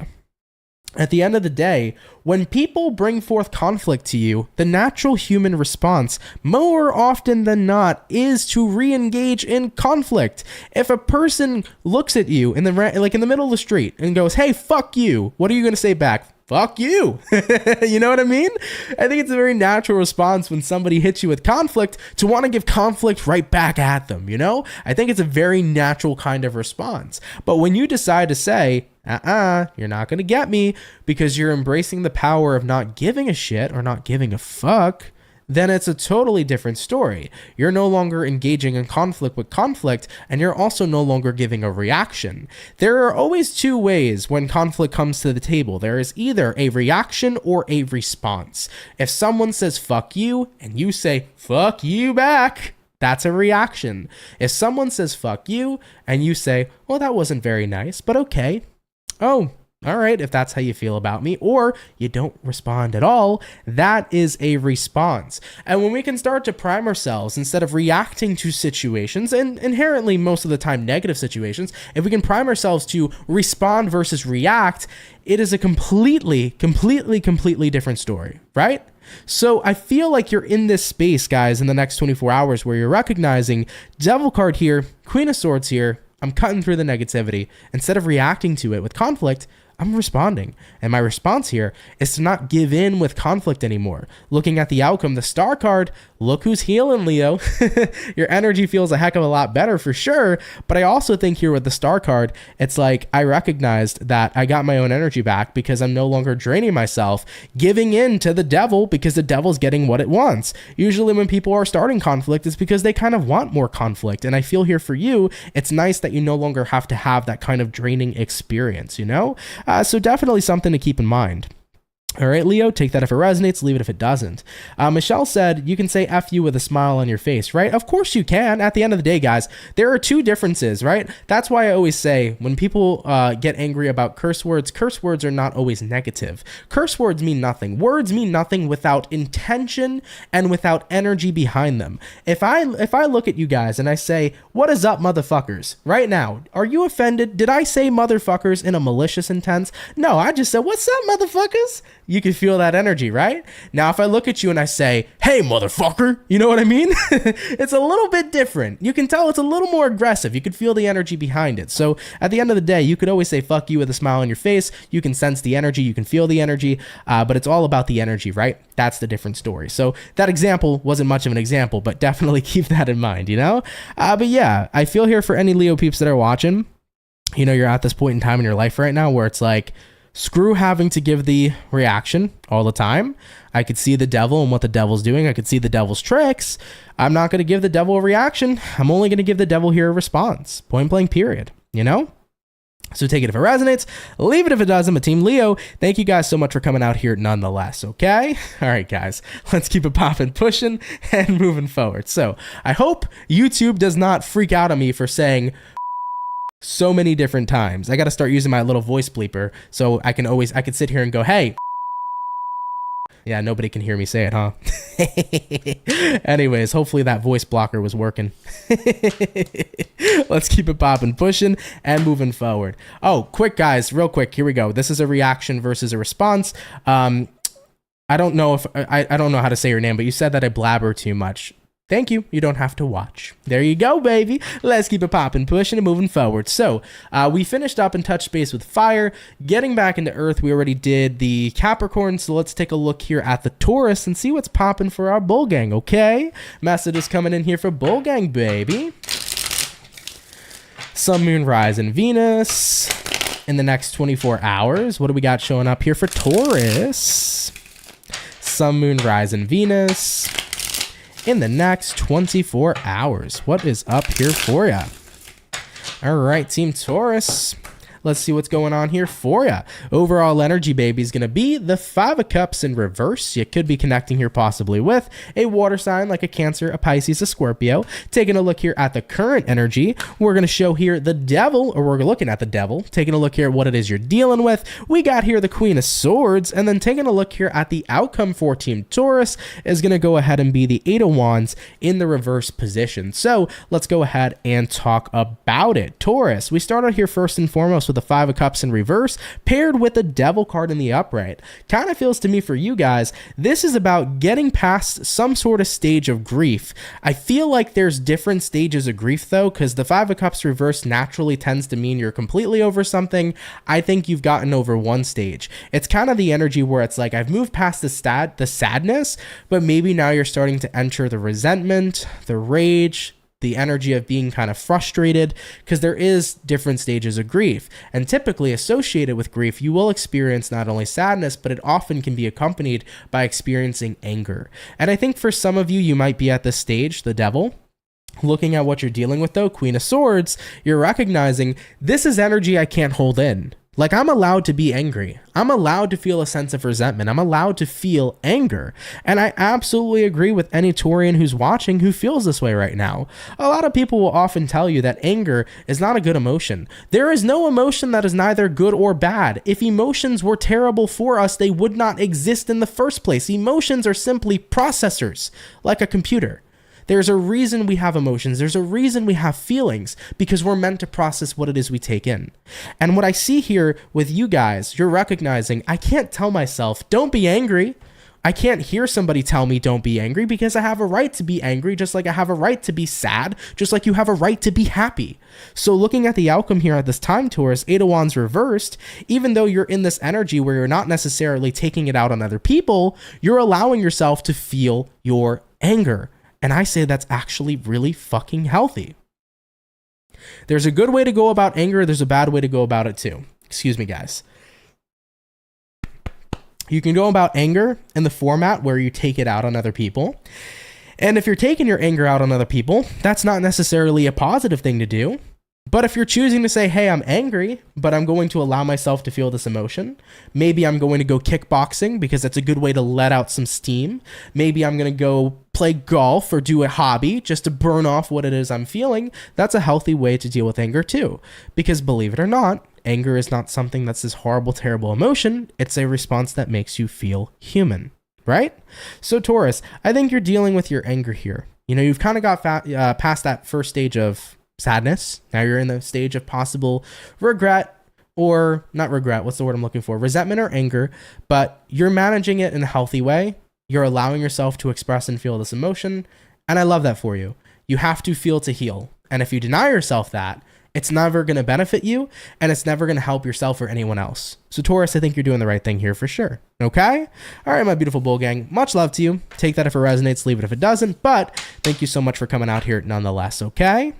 At the end of the day, when people bring forth conflict to you, the natural human response, more often than not, is to re-engage in conflict. If a person looks at you in the middle of the street and goes, "Hey, fuck you," what are you going to say back? Fuck you. You know what I mean? I think it's a very natural response when somebody hits you with conflict to want to give conflict right back at them, you know? I think it's a very natural kind of response. But when you decide to say, you're not going to get me because you're embracing the power of not giving a shit or not giving a fuck, then it's a totally different story. You're no longer engaging in conflict with conflict, and you're also no longer giving a reaction. There are always two ways when conflict comes to the table. There is either a reaction or a response. If someone says fuck you and you say fuck you back, that's a reaction. If someone says fuck you and you say, well, that wasn't very nice, but okay. Oh, all right, if that's how you feel about me, or you don't respond at all, that is a response. And when we can start to prime ourselves instead of reacting to situations, and inherently most of the time negative situations, if we can prime ourselves to respond versus react, it is a completely different story, right? So I feel like you're in this space, guys, in the next 24 hours where you're recognizing Devil card here, Queen of Swords here, I'm cutting through the negativity. Instead of reacting to it with conflict, I'm responding. And my response here is to not give in with conflict anymore. Looking at the outcome, the Star card, look who's healing, Leo. Your energy feels a heck of a lot better for sure. But I also think here with the Star card, it's like I recognized that I got my own energy back because I'm no longer draining myself, giving in to the Devil because the Devil's getting what it wants. Usually when people are starting conflict, it's because they kind of want more conflict. And I feel here for you, it's nice that you no longer have to have that kind of draining experience, you know? So definitely something to keep in mind. All right, Leo, take that if it resonates, leave it if it doesn't. Michelle said, you can say F you with a smile on your face, right? Of course you can. At the end of the day, guys, there are two differences, right? That's why I always say when people get angry about curse words are not always negative. Curse words mean nothing. Words mean nothing without intention and without energy behind them. If I look at you guys and I say, what is up, motherfuckers? Right now, are you offended? Did I say motherfuckers in a malicious intent? No, I just said, what's up, motherfuckers? You can feel that energy, right? Now, if I look at you and I say, hey, motherfucker, you know what I mean? It's a little bit different. You can tell it's a little more aggressive. You could feel the energy behind it. So at the end of the day, you could always say, fuck you with a smile on your face. You can sense the energy. You can feel the energy, but it's all about the energy, right? That's the different story. So that example wasn't much of an example, but definitely keep that in mind, you know? But yeah, I feel here for any Leo peeps that are watching, you know, you're at this point in time in your life right now where it's like, screw having to give the reaction all the time. I could see the Devil and what the Devil's doing. I could see the Devil's tricks. I'm not going to give the Devil a reaction. I'm only going to give the Devil here a response. Point blank, period. You know? So take it if it resonates, leave it if it doesn't. But Team Leo, thank you guys so much for coming out here nonetheless, okay? All right, guys, let's keep it popping, pushing, and moving forward. So I hope YouTube does not freak out on me for saying so many different times. I got to start using my little voice bleeper so I can sit here and go, hey. Yeah, nobody can hear me say it, huh? Anyways, hopefully that voice blocker was working. Let's keep it popping, pushing, and moving forward. Oh, quick, guys, real quick. Here we go. This is a reaction versus a response. I don't know how to say your name, but you said that I blabber too much. Thank you. You don't have to watch. There you go, baby. Let's keep it popping, pushing, and moving forward. So we finished up and touched base with fire. Getting back into earth, we already did the Capricorn. So let's take a look here at the Taurus and see what's popping for our bull gang, okay? Message is coming in here for bull gang, baby. Sun, Moon, Rise, and Venus in the next 24 hours. What do we got showing up here for Taurus? Sun, Moon, Rise, and Venus in the next 24 hours. What is up here for ya? All right, Team Taurus. Let's see what's going on here for ya. Overall energy, baby, is going to be the 5 of Cups in reverse. You could be connecting here possibly with a water sign like a Cancer, a Pisces, a Scorpio. Taking a look here at the current energy, we're going to show here the Devil, or we're looking at the Devil. Taking a look here at what it is you're dealing with. We got here the Queen of Swords, and then taking a look here at the outcome for Team Taurus is going to go ahead and be the 8 of Wands in the reverse position. So let's go ahead and talk about it. Taurus, we start out here first and foremost with the 5 of Cups in reverse paired with the Devil card in the upright. Kind of feels to me for you guys, this is about getting past some sort of stage of grief. I feel like there's different stages of grief though, because the 5 of Cups reverse naturally tends to mean you're completely over something. I think you've gotten over one stage. It's kind of the energy where it's like I've moved past the sadness, but maybe now you're starting to enter the resentment, the rage, the energy of being kind of frustrated, because there is different stages of grief. And typically associated with grief, you will experience not only sadness, but it often can be accompanied by experiencing anger. And I think for some of you, you might be at this stage, the Devil. Looking at what you're dealing with though, Queen of Swords, you're recognizing this is energy I can't hold in. Like, I'm allowed to be angry. I'm allowed to feel a sense of resentment. I'm allowed to feel anger. And I absolutely agree with any Taurian who's watching who feels this way right now. A lot of people will often tell you that anger is not a good emotion. There is no emotion that is neither good or bad. If emotions were terrible for us, they would not exist in the first place. Emotions are simply processors, like a computer. There's a reason we have emotions. There's a reason we have feelings, because we're meant to process what it is we take in. And what I see here with you guys, you're recognizing, I can't tell myself, don't be angry. I can't hear somebody tell me don't be angry, because I have a right to be angry, just like I have a right to be sad, just like you have a right to be happy. So looking at the outcome here at this time, Taurus, 8 of Wands reversed, even though you're in this energy where you're not necessarily taking it out on other people, you're allowing yourself to feel your anger. And I say that's actually really fucking healthy. There's a good way to go about anger. There's a bad way to go about it too. Excuse me, guys. You can go about anger in the format where you take it out on other people. And if you're taking your anger out on other people, that's not necessarily a positive thing to do. But if you're choosing to say, hey, I'm angry, but I'm going to allow myself to feel this emotion. Maybe I'm going to go kickboxing because that's a good way to let out some steam. Maybe I'm going to go play golf or do a hobby just to burn off what it is I'm feeling. That's a healthy way to deal with anger too. Because believe it or not, anger is not something that's this horrible, terrible emotion. It's a response that makes you feel human, right? So Taurus, I think you're dealing with your anger here. You know, you've kind of got past that first stage of sadness. Now you're in the stage of possible regret, or not regret, what's the word I'm looking for? Resentment or anger, but you're managing it in a healthy way. You're allowing yourself to express and feel this emotion. And I love that for you. You have to feel to heal. And if you deny yourself that, it's never going to benefit you, and it's never going to help yourself or anyone else. So Taurus, I think you're doing the right thing here for sure. Okay? All right, my beautiful bull gang. Much love to you. Take that if it resonates, leave it if it doesn't. But thank you so much for coming out here nonetheless, okay?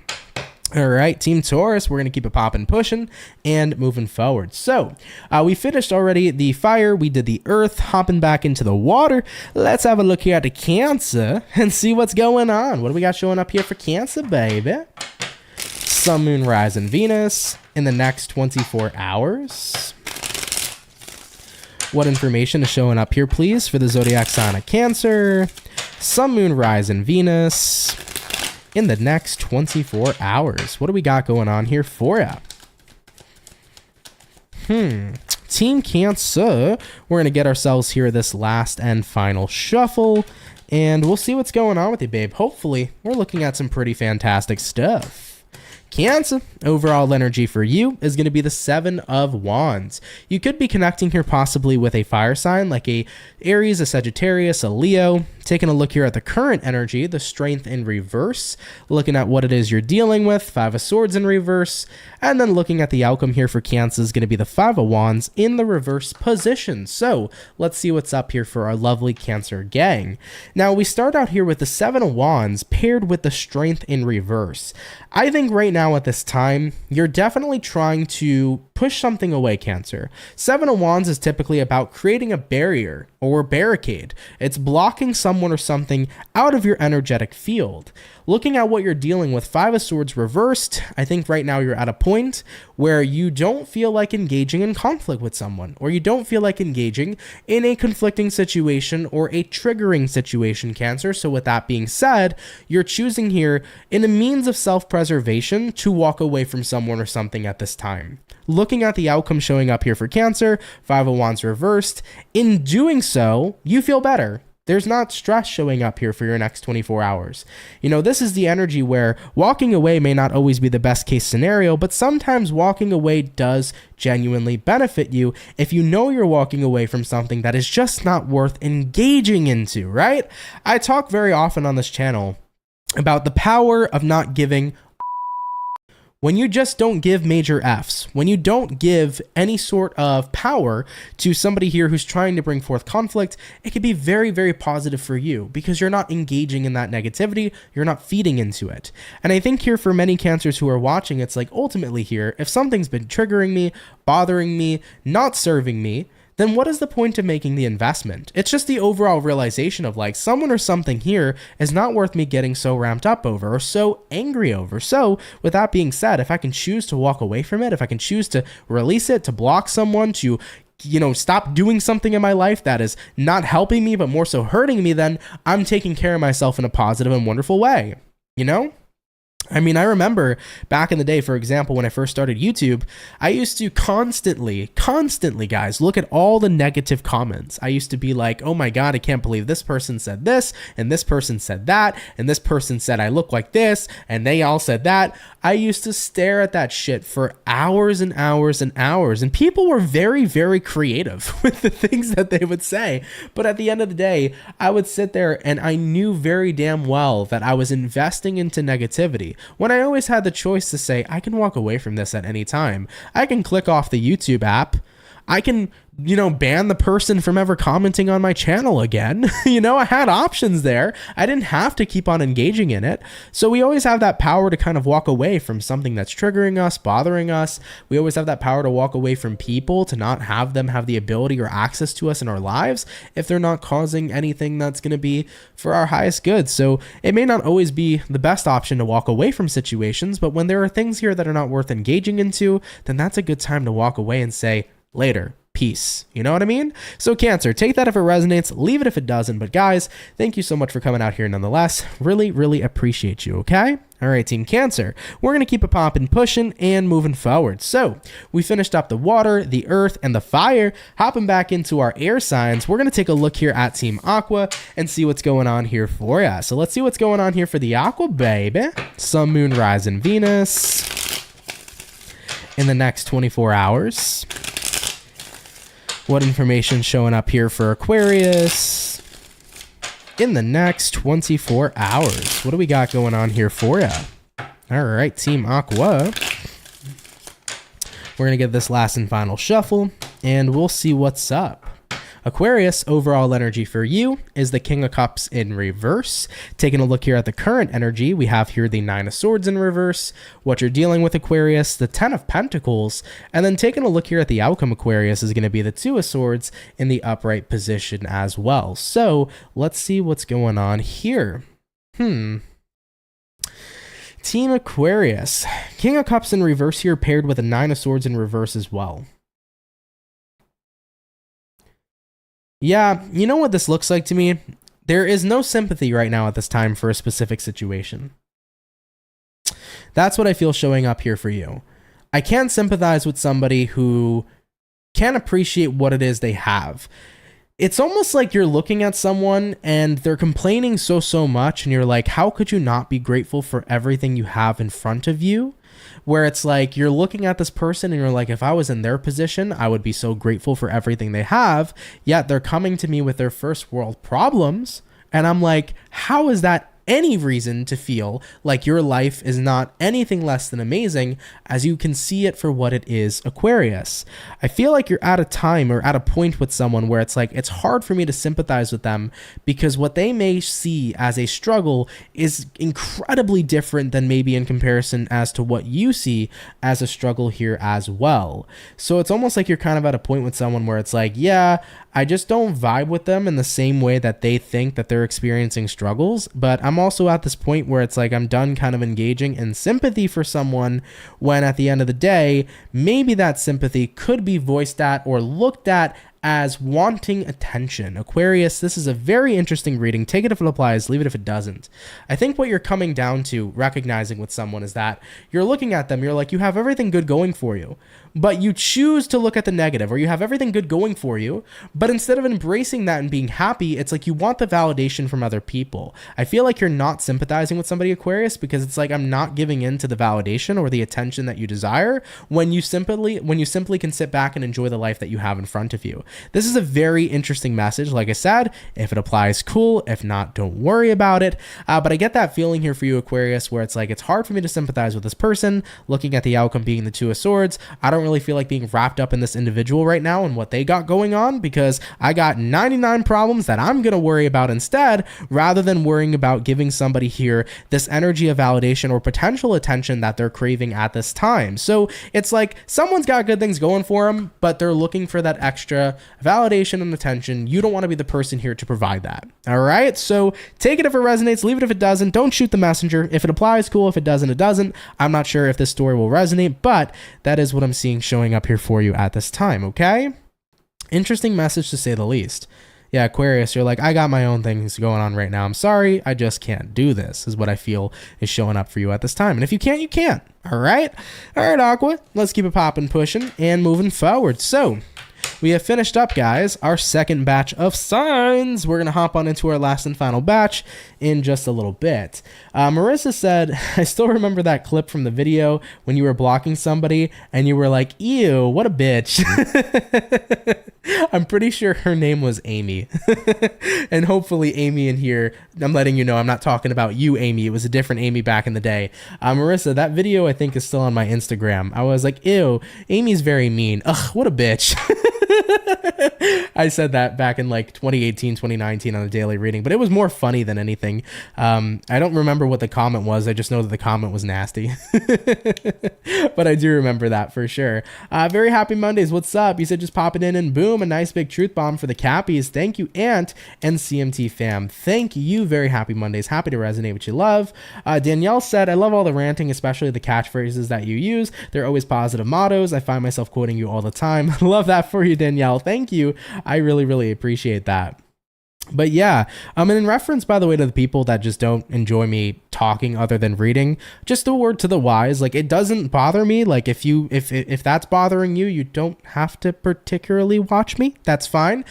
All right, Team Taurus, we're going to keep it popping, pushing, and moving forward. So we finished already the fire. We did the earth, hopping back into the water. Let's have a look here at the Cancer and see what's going on. What do we got showing up here for Cancer, baby? Sun, Moon, Rise, and Venus in the next 24 hours. What information is showing up here, please, for the zodiac sign of Cancer? Sun, Moon, Rise, and Venus in the next 24 hours. What do we got going on here for ya? Team Cancer, we're going to get ourselves here this last and final shuffle, and we'll see what's going on with you, babe. Hopefully, we're looking at some pretty fantastic stuff. Cancer, overall energy for you is going to be the Seven of Wands. You could be connecting here possibly with a fire sign like a Aries, a Sagittarius, a Leo. Taking a look here at the current energy, the Strength in reverse, looking at what it is you're dealing with, Five of Swords in reverse, and then looking at the outcome here for Cancer is going to be the Five of Wands in the reverse position. So let's see what's up here for our lovely Cancer gang. Now we start out here with the Seven of Wands paired with the Strength in reverse. I think right now at this time, you're definitely trying to push something away, Cancer. Seven of Wands is typically about creating a barrier or barricade. It's blocking someone or something out of your energetic field. Looking at what you're dealing with, Five of Swords reversed, I think right now you're at a point where you don't feel like engaging in conflict with someone, or you don't feel like engaging in a conflicting situation or a triggering situation, Cancer. So with that being said, you're choosing here in a means of self-preservation to walk away from someone or something at this time. Looking at the outcome showing up here for Cancer, Five of Wands reversed. In doing so, you feel better. There's not stress showing up here for your next 24 hours. You know, this is the energy where walking away may not always be the best case scenario, but sometimes walking away does genuinely benefit you if you know you're walking away from something that is just not worth engaging into, right? I talk very often on this channel about the power of not giving. When you just don't give major Fs, when you don't give any sort of power to somebody here who's trying to bring forth conflict, it can be very, very positive for you because you're not engaging in that negativity, you're not feeding into it. And I think here for many Cancers who are watching, it's like ultimately here, if something's been triggering me, bothering me, not serving me, then what is the point of making the investment? It's just the overall realization of like someone or something here is not worth me getting so ramped up over or so angry over. So with that being said, if I can choose to walk away from it, if I can choose to release it, to block someone, to stop doing something in my life that is not helping me, but more so hurting me, then I'm taking care of myself in a positive and wonderful way, you know? I mean, I remember back in the day, for example, when I first started YouTube, I used to constantly, guys, look at all the negative comments. I used to be like, oh my God, I can't believe this person said this, and this person said that, and this person said I look like this, and they all said that. I used to stare at that shit for hours and hours and hours, and people were very, very creative with the things that they would say. But at the end of the day, I would sit there and I knew very damn well that I was investing into negativity. When I always had the choice to say, I can walk away from this at any time. I can click off the YouTube app. I can, ban the person from ever commenting on my channel again. I had options there. I didn't have to keep on engaging in it. So we always have that power to kind of walk away from something that's triggering us, bothering us. We always have that power to walk away from people, to not have them have the ability or access to us in our lives if they're not causing anything that's going to be for our highest good. So it may not always be the best option to walk away from situations, but when there are things here that are not worth engaging into, then that's a good time to walk away and say, later, peace. You know what I mean? So Cancer, take that if it resonates, leave it if it doesn't. But guys, thank you so much for coming out here nonetheless. Really, really appreciate you, okay? All right, Team Cancer, we're going to keep it popping, pushing, and moving forward. So we finished up the water, the earth, and the fire. Hopping back into our air signs, we're going to take a look here at Team Aqua and see what's going on here for you. So let's see what's going on here for the Aqua, baby. Sun, Moon, Rise, and Venus in the next 24 hours. What information showing up here for Aquarius in the next 24 hours? What do we got going on here for you? All right, Team Aqua. We're going to give this last and final shuffle, and we'll see what's up. Aquarius, overall energy for you is the King of Cups in reverse. Taking a look here at the current energy, we have here the Nine of Swords in reverse. What you're dealing with, Aquarius, the Ten of Pentacles. And then taking a look here at the outcome, Aquarius, is going to be the Two of Swords in the upright position as well. So let's see what's going on here. Team Aquarius, King of Cups in reverse here paired with a Nine of Swords in reverse as well. Yeah, you know what this looks like to me? There is no sympathy right now at this time for a specific situation. That's what I feel showing up here for you. I can't sympathize with somebody who can't appreciate what it is they have. It's almost like you're looking at someone and they're complaining so much, and you're like, how could you not be grateful for everything you have in front of you? where it's like you're looking at this person and you're like, if I was in their position, I would be so grateful for everything they have, yet they're coming to me with their first world problems, and I'm like, how is that any reason to feel like your life is not anything less than amazing, as you can see it for what it is, Aquarius? I feel like you're at a time or at a point with someone where it's like, it's hard for me to sympathize with them because what they may see as a struggle is incredibly different than maybe in comparison as to what you see as a struggle here as well. So it's almost like you're kind of at a point with someone where it's like, yeah, I just don't vibe with them in the same way that they think that they're experiencing struggles. But I'm also at this point where it's like I'm done kind of engaging in sympathy for someone when at the end of the day, maybe that sympathy could be voiced at or looked at as wanting attention. Aquarius, this is a very interesting reading. Take it if it applies, leave it if it doesn't. I think what you're coming down to recognizing with someone is that you're looking at them, you're like, you have everything good going for you, but you choose to look at the negative, or you have everything good going for you, but instead of embracing that and being happy, it's like you want the validation from other people. I feel like you're not sympathizing with somebody, Aquarius, because it's like I'm not giving in to the validation or the attention that you desire when you simply can sit back and enjoy the life that you have in front of you. This is a very interesting message. Like I said, if it applies, cool. If not, don't worry about it. But I get that feeling here for you, Aquarius, where it's like, it's hard for me to sympathize with this person, looking at the outcome being the Two of Swords. I don't really feel like being wrapped up in this individual right now and what they got going on, because I got 99 problems that I'm going to worry about instead, rather than worrying about giving somebody here this energy of validation or potential attention that they're craving at this time. So it's like someone's got good things going for them, but they're looking for that extra validation and attention. You don't want to be the person here to provide that. All right. So take it if it resonates, leave it if it doesn't. Don't shoot the messenger. If it applies, cool. If it doesn't, it doesn't. I'm not sure if this story will resonate, but that is what I'm seeing showing up here for you at this time. Okay. Interesting message to say the least. Yeah, Aquarius, you're like, I got my own things going on right now. I'm sorry. I just can't do this, is what I feel is showing up for you at this time. And if you can't, you can't. All right. All right, Aqua. Let's keep it popping, pushing, and moving forward. So we have finished up, guys, our second batch of signs. We're going to hop on into our last and final batch in just a little bit. Marissa said, I still remember that clip from the video when you were blocking somebody and you were like, ew, what a bitch. I'm pretty sure her name was Amy. And hopefully Amy in here, I'm letting you know I'm not talking about you, Amy. It was a different Amy back in the day. Marissa, that video I think is still on my Instagram. I was like, ew, Amy's very mean. Ugh, what a bitch. I said that back in like 2018, 2019 on a daily reading, but it was more funny than anything. I don't remember what the comment was. I just know that the comment was nasty. But I do remember that for sure. Very happy Mondays. What's up? You said just pop it in and boom, a nice big truth bomb for the Cappies. Thank you, Ant and CMT fam. Thank you. Very happy Mondays. Happy to resonate with you. Love. Danielle said, I love all the ranting, especially the catchphrases that you use. They're always positive mottos. I find myself quoting you all the time. Love that for you, Danielle. Thank you. I really, really appreciate that. But yeah, and in reference, by the way, to the people that just don't enjoy me talking other than reading, just a word to the wise, like, it doesn't bother me. Like, if that's bothering you, you don't have to particularly watch me. That's fine.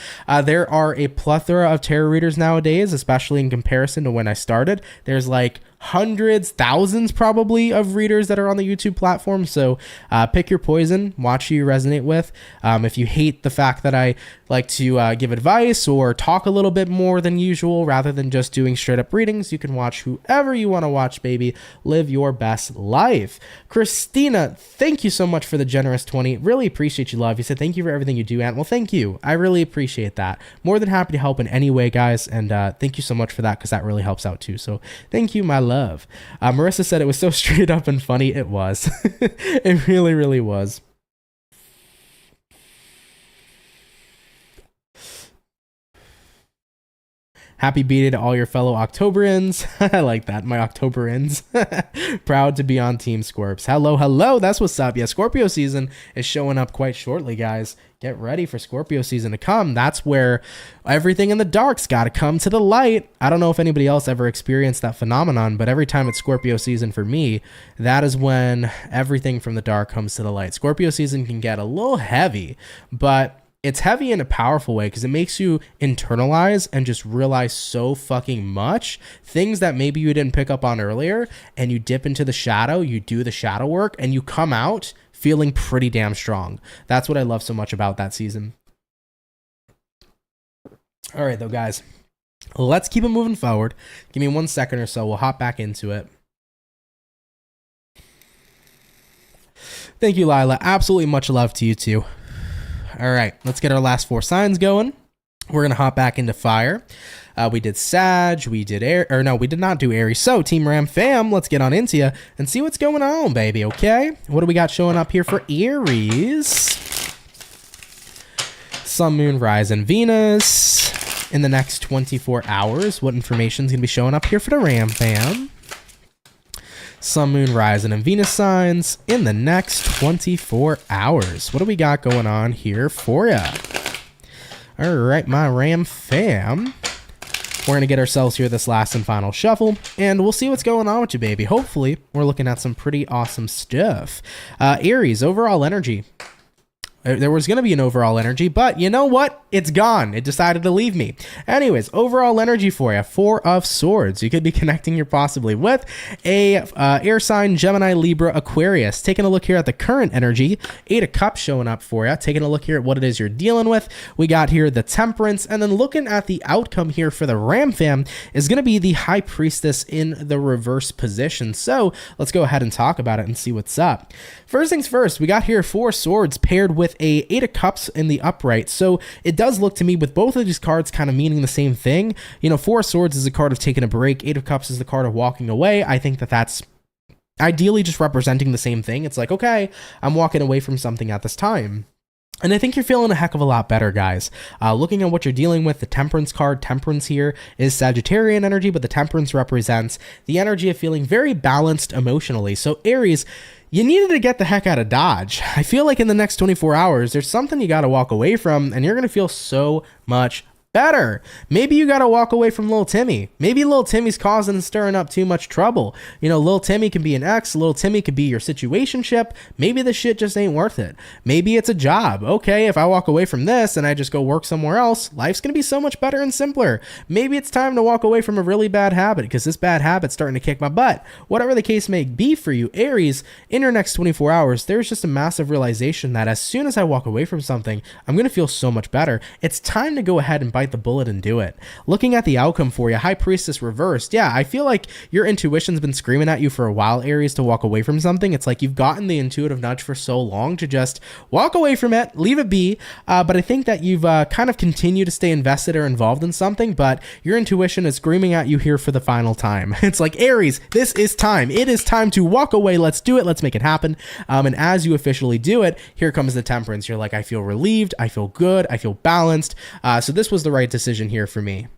There are a plethora of tarot readers nowadays, especially in comparison to when I started. There's like hundreds, thousands probably of readers that are on the YouTube platform. So pick your poison, watch who you resonate with. If you hate the fact that I like to give advice or talk a little bit more than usual rather than just doing straight up readings, you can watch whoever you want to watch, baby. Live your best life. Christina, thank you so much for the generous 20. Really appreciate you, love. You said thank you for everything you do, Aunt. Well, thank you. I really appreciate that. More than happy to help in any way, guys. And thank you so much for that, because that really helps out too. So thank you, my love. Marissa said it was so straight up and funny. It was. It really, really was. Happy B-Day to all your fellow Octoberans. I like that, my Octoberans. Proud to be on Team Scorps. Hello, hello, that's what's up. Yeah, Scorpio season is showing up quite shortly, guys. Get ready for Scorpio season to come. That's where everything in the dark's got to come to the light. I don't know if anybody else ever experienced that phenomenon, but every time it's Scorpio season for me, that is when everything from the dark comes to the light. Scorpio season can get a little heavy, but it's heavy in a powerful way because it makes you internalize and just realize so fucking much things that maybe you didn't pick up on earlier, and you dip into the shadow, you do the shadow work, and you come out feeling pretty damn strong. That's what I love so much about that season. All right, though, guys, let's keep it moving forward. Give me 1 second or so. We'll hop back into it. Thank you, Lila. Absolutely much love to you, too. All right, let's get our last 4 signs going. We're going to hop back into fire. We did Sag, we did Air, or no, we did not do Aries. So, Team Ram fam, let's get on into you and see what's going on, baby, okay? What do we got showing up here for Aries? Sun, Moon, Rise, and Venus. In the next 24 hours, what information is going to be showing up here for the Ram fam? Sun, Moon, Rising, and Venus signs in the next 24 hours. What do we got going on here for ya? All right, my Ram fam. We're going to get ourselves here this last and final shuffle, and we'll see what's going on with you, baby. Hopefully, we're looking at some pretty awesome stuff. Aries, overall energy. There was going to be an overall energy, but you know what? It's gone. It decided to leave me. Anyways, overall energy for you. 4 of Swords. You could be connecting here possibly with a air sign, Gemini, Libra, Aquarius. Taking a look here at the current energy. 8 of Cups showing up for you. Taking a look here at what it is you're dealing with. We got here the Temperance. And then looking at the outcome here for the Ram fam is going to be the High Priestess in the reverse position. So let's go ahead and talk about it and see what's up. First things first, we got here 4 Swords paired with a 8 of Cups in the upright. So it does look to me with both of these cards kind of meaning the same thing. You know, 4 of Swords is a card of taking a break. 8 of Cups is the card of walking away. I think that that's ideally just representing the same thing. It's like, okay, I'm walking away from something at this time. And I think you're feeling a heck of a lot better, guys. Looking at what you're dealing with, the Temperance card, Temperance here is Sagittarian energy, but the Temperance represents the energy of feeling very balanced emotionally. So Aries, you needed to get the heck out of Dodge. I feel like in the next 24 hours, there's something you got to walk away from, and you're going to feel so much better. Maybe you got to walk away from Lil Timmy. Maybe Lil Timmy's causing and stirring up too much trouble. You know, Lil Timmy can be an ex. Lil Timmy could be your situationship. Maybe the shit just ain't worth it. Maybe it's a job. Okay, if I walk away from this and I just go work somewhere else, life's going to be so much better and simpler. Maybe it's time to walk away from a really bad habit because this bad habit's starting to kick my butt. Whatever the case may be for you, Aries, in your next 24 hours, there's just a massive realization that as soon as I walk away from something, I'm going to feel so much better. It's time to go ahead and bite the bullet and do it. Looking at the outcome for you, High Priestess reversed. Yeah, I feel like your intuition's been screaming at you for a while, Aries, to walk away from something. It's like you've gotten the intuitive nudge for so long to just walk away from it, leave it be. But I think that you've kind of continued to stay invested or involved in something, but your intuition is screaming at you here for the final time. It's like, Aries, this is time. It is time to walk away. Let's do it. Let's make it happen. And as you officially do it, here comes the Temperance. You're like, I feel relieved. I feel good. I feel balanced. So this was the right decision here for me.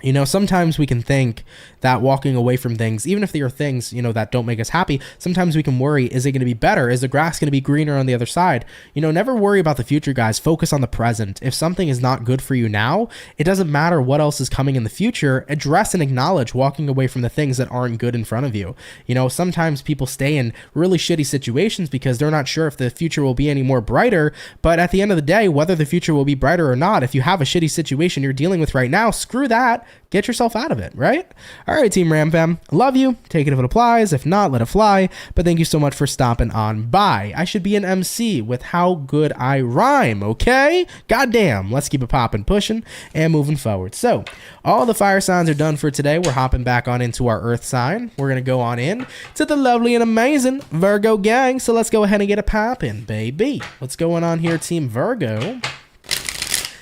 You know, sometimes we can think that walking away from things, even if they are things, you know, that don't make us happy, sometimes we can worry, is it going to be better? Is the grass going to be greener on the other side? You know, never worry about the future, guys. Focus on the present. If something is not good for you now, it doesn't matter what else is coming in the future. Address and acknowledge walking away from the things that aren't good in front of you. You know, sometimes people stay in really shitty situations because they're not sure if the future will be any more brighter. But at the end of the day, whether the future will be brighter or not, if you have a shitty situation you're dealing with right now, screw that. Get yourself out of it, right? All right, Team Ram fam. Love you. Take it if it applies. If not, let it fly. But thank you so much for stopping on by. I should be an MC with how good I rhyme, okay? Goddamn. Let's keep it popping, pushing, and moving forward. So, all the fire signs are done for today. We're hopping back on into our earth sign. We're going to go on in to the lovely and amazing Virgo gang. So let's go ahead and get it popping, baby. What's going on here, Team Virgo?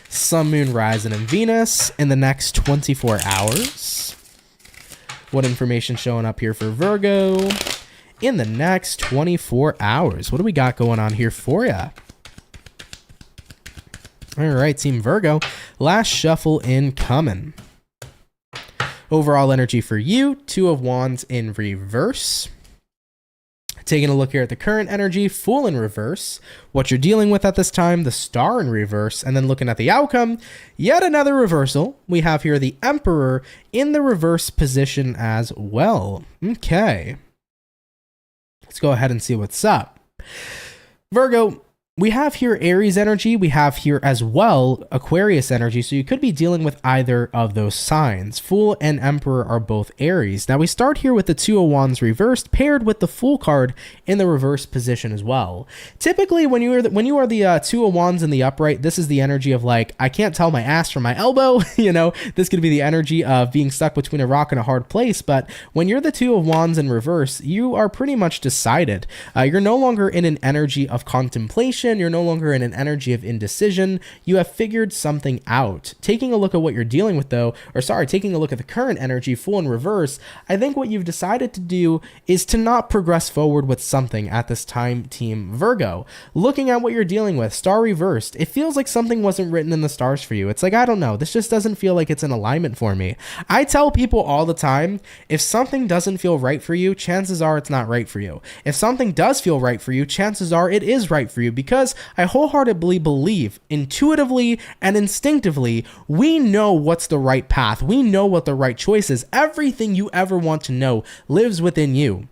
Sun, Moon, Rising, and Venus in the next 24 hours. What information showing up here for Virgo in the next 24 hours? What do we got going on here for ya? All right, Team Virgo. Last shuffle incoming. Overall energy for you, 2 of Wands in reverse. Taking a look here at the current energy, Fool in reverse, what you're dealing with at this time, the Star in reverse, and then looking at the outcome, yet another reversal. We have here the Emperor in the reverse position as well. Okay. Let's go ahead and see what's up. Virgo, We have here Aries energy. We have here as well Aquarius energy. So you could be dealing with either of those signs. Fool and Emperor are both Aries. Now we start here with the Two of Wands reversed, paired with the Fool card in the reverse position as well. Typically, when you are the Two of Wands in the upright, this is the energy of like, I can't tell my ass from my elbow. You know, this could be the energy of being stuck between a rock and a hard place. But when you're the Two of Wands in reverse, you are pretty much decided. You're no longer in an energy of contemplation. You're no longer in an energy of indecision. You have figured something out. Taking a look at what you're dealing with though, taking a look at the current energy, Fool in reverse, I think what you've decided to do is to not progress forward with something at this time, Team Virgo. Looking at what you're dealing with, Star reversed, it feels like something wasn't written in the stars for you. It's like, I don't know, this just doesn't feel like it's in alignment for me. I tell people all the time, if something doesn't feel right for you, chances are it's not right for you. If something does feel right for you, chances are it is right for you, because I wholeheartedly believe, intuitively and instinctively, we know what's the right path. We know what the right choice is. Everything you ever want to know lives within you.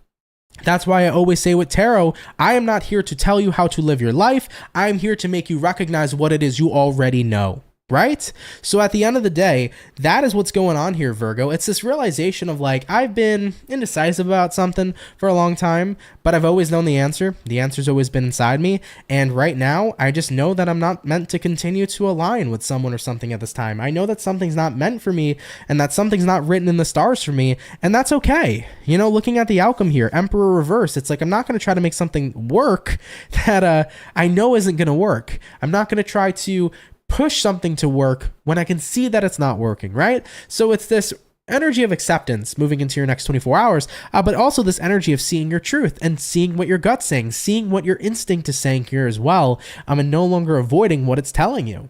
That's why I always say with tarot, I am not here to tell you how to live your life. I am here to make you recognize what it is you already know. Right? So at the end of the day, that is what's going on here, Virgo. It's this realization of like, I've been indecisive about something for a long time, but I've always known the answer. The answer's always been inside me. And right now, I just know that I'm not meant to continue to align with someone or something at this time. I know that something's not meant for me and that something's not written in the stars for me. And that's okay. You know, looking at the outcome here, Emperor reverse, it's like, I'm not going to try to make something work that I know isn't going to work. I'm not going to try to push something to work when I can see that it's not working, right? So it's this energy of acceptance moving into your next 24 hours, but also this energy of seeing your truth and seeing what your gut's saying, seeing what your instinct is saying here as well, and no longer avoiding what it's telling you,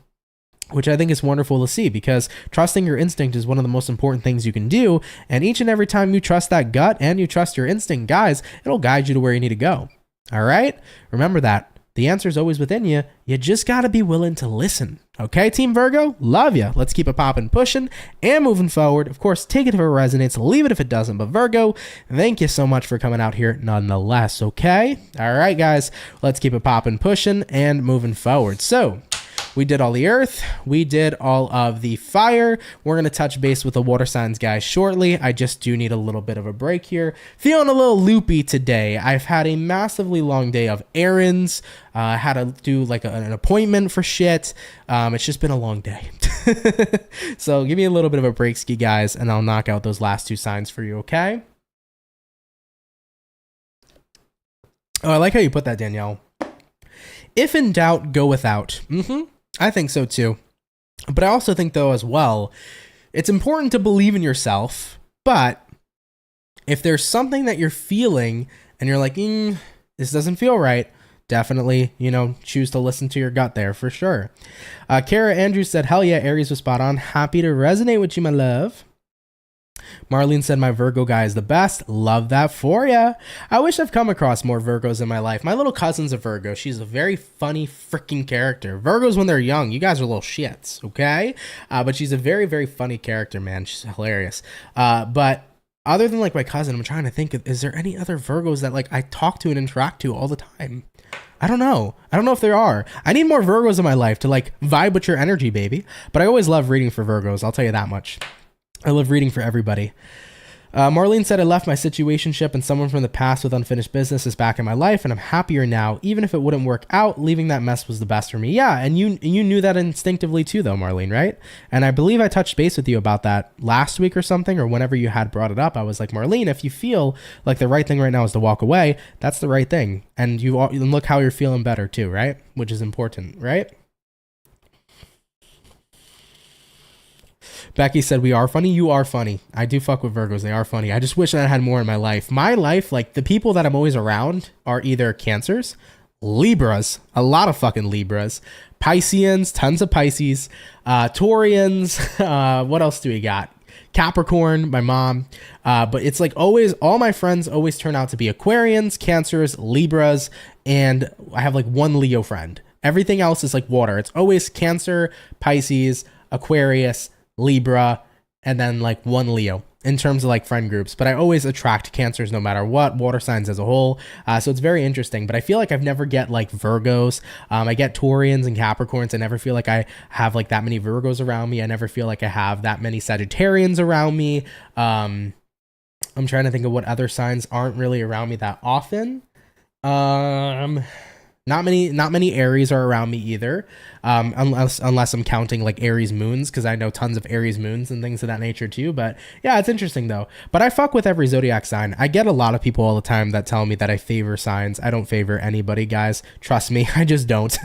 which I think is wonderful to see, because trusting your instinct is one of the most important things you can do. And each and every time you trust that gut and you trust your instinct, guys, it'll guide you to where you need to go. All right? Remember that. The answer is always within you. You just got to be willing to listen. Okay, Team Virgo? Love ya. Let's keep it popping, pushing, and moving forward. Of course, take it if it resonates, leave it if it doesn't. But Virgo, thank you so much for coming out here nonetheless, okay? All right, guys, let's keep it popping, pushing, and moving forward. So, we did all the earth. We did all of the fire. We're going to touch base with the water signs, guys, shortly. I just do need a little bit of a break here. Feeling a little loopy today. I've had a massively long day of errands. I had to do like an appointment for shit. It's just been a long day. So give me a little bit of a break, ski guys, and I'll knock out those last two signs for you, okay? Oh, I like how you put that, Danielle. If in doubt, go without. I think so too. But I also think though as well, it's important to believe in yourself, but if there's something that you're feeling and you're like, this doesn't feel right, definitely, choose to listen to your gut there for sure. Kara Andrews said, hell yeah, Aries was spot on. Happy to resonate with you, my love. Marlene said, my Virgo guy is the best. Love that for ya. I wish I've come across more Virgos in my life. My little cousin's a Virgo. She's a very funny freaking character. Virgos, when they're young, you guys are little shits, okay? But she's a very, very funny character, man. She's hilarious. But other than like my cousin, I'm trying to think, is there any other Virgos that like I talk to and interact to all the time? I don't know. I don't know if there are. I need more Virgos in my life to like vibe with your energy, baby. But I always love reading for Virgos. I'll tell you that much. I love reading for everybody. Marlene said, I left my situationship and someone from the past with unfinished business is back in my life and I'm happier now. Even if it wouldn't work out, leaving that mess was the best for me. Yeah, and you knew that instinctively too though, Marlene, right? And I believe I touched base with you about that last week or something, or whenever you had brought it up. I was like, Marlene, if you feel like the right thing right now is to walk away, that's the right thing. And look how you're feeling better too, right? Which is important, right? Becky said, we are funny. You are funny. I do fuck with Virgos. They are funny. I just wish that I had more in my life. My life, like the people that I'm always around are either Cancers, Libras, a lot of fucking Libras, Pisceans, tons of Pisces, Taurians. What else do we got? Capricorn, my mom. But it's like always, all my friends always turn out to be Aquarians, Cancers, Libras, and I have like one Leo friend. Everything else is like water. It's always Cancer, Pisces, Aquarius, Libra, and then like one Leo. in terms of like friend groups, but I always attract Cancers no matter what, water signs as a whole. So it's very interesting, but I feel like I've never get like Virgos. I get Taurians and Capricorns. I never feel like I have like that many Virgos around me. I never feel like I have that many Sagittarians around me. I'm trying to think of what other signs aren't really around me that often. Not many Aries are around me either, unless I'm counting like Aries moons, because I know tons of Aries moons and things of that nature too. But yeah, it's interesting though. But I fuck with every zodiac sign. I get a lot of people all the time that tell me that I favor signs. I don't favor anybody, guys. Trust me, I just don't.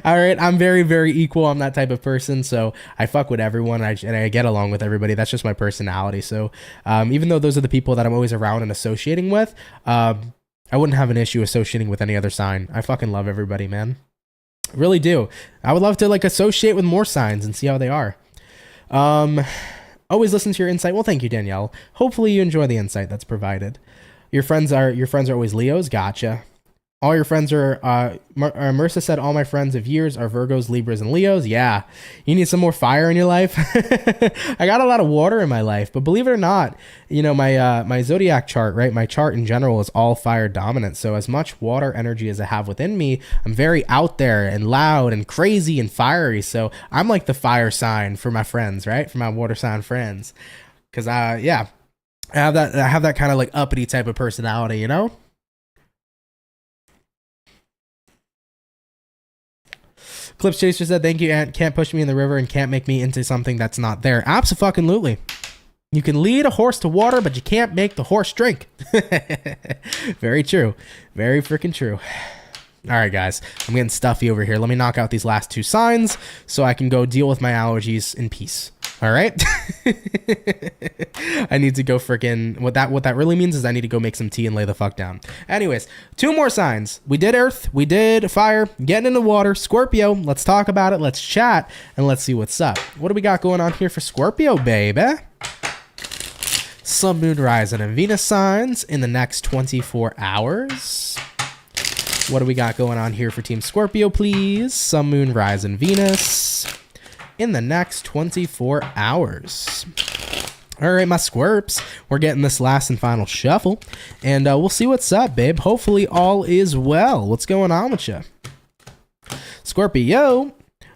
All right, I'm very, very equal. I'm that type of person, so I fuck with everyone, and I get along with everybody. That's just my personality. So even though those are the people that I'm always around and associating with, I wouldn't have an issue associating with any other sign. I fucking love everybody, man. I really do. I would love to like associate with more signs and see how they are. Always listen to your insight. Well, thank you, Danielle. Hopefully you enjoy the insight that's provided. Your friends are always Leos. Gotcha. All your friends are, Marissa said, all my friends of years are Virgos, Libras, and Leos. Yeah. You need some more fire in your life. I got a lot of water in my life, but believe it or not, you know, my zodiac chart, right? My chart in general is all fire dominant. So as much water energy as I have within me, I'm very out there and loud and crazy and fiery. So I'm like the fire sign for my friends, right? For my water sign friends. Cause yeah, I have that kind of like uppity type of personality, you know? Clips Chaser said, thank you, Aunt. Can't push me in the river and can't make me into something that's not there. Abso-fucking-lutely. You can lead a horse to water, but you can't make the horse drink. Very true. Very freaking true. All right, guys. I'm getting stuffy over here. Let me knock out these last two signs so I can go deal with my allergies in peace. All right? I need to go freaking... What that really means is I need to go make some tea and lay the fuck down. Anyways, two more signs. We did Earth. We did Fire. Getting into water. Scorpio. Let's talk about it. Let's chat. And let's see what's up. What do we got going on here for Scorpio, baby? Sun, Moon, Rising, and Venus signs in the next 24 hours. What do we got going on here for Team Scorpio, please? Sun, Moon, Rising, Venus in the next 24 hours. All right, my squirps, we're getting this last and final shuffle, and we'll see what's up, babe. Hopefully all is well. What's going on with you? Scorpio,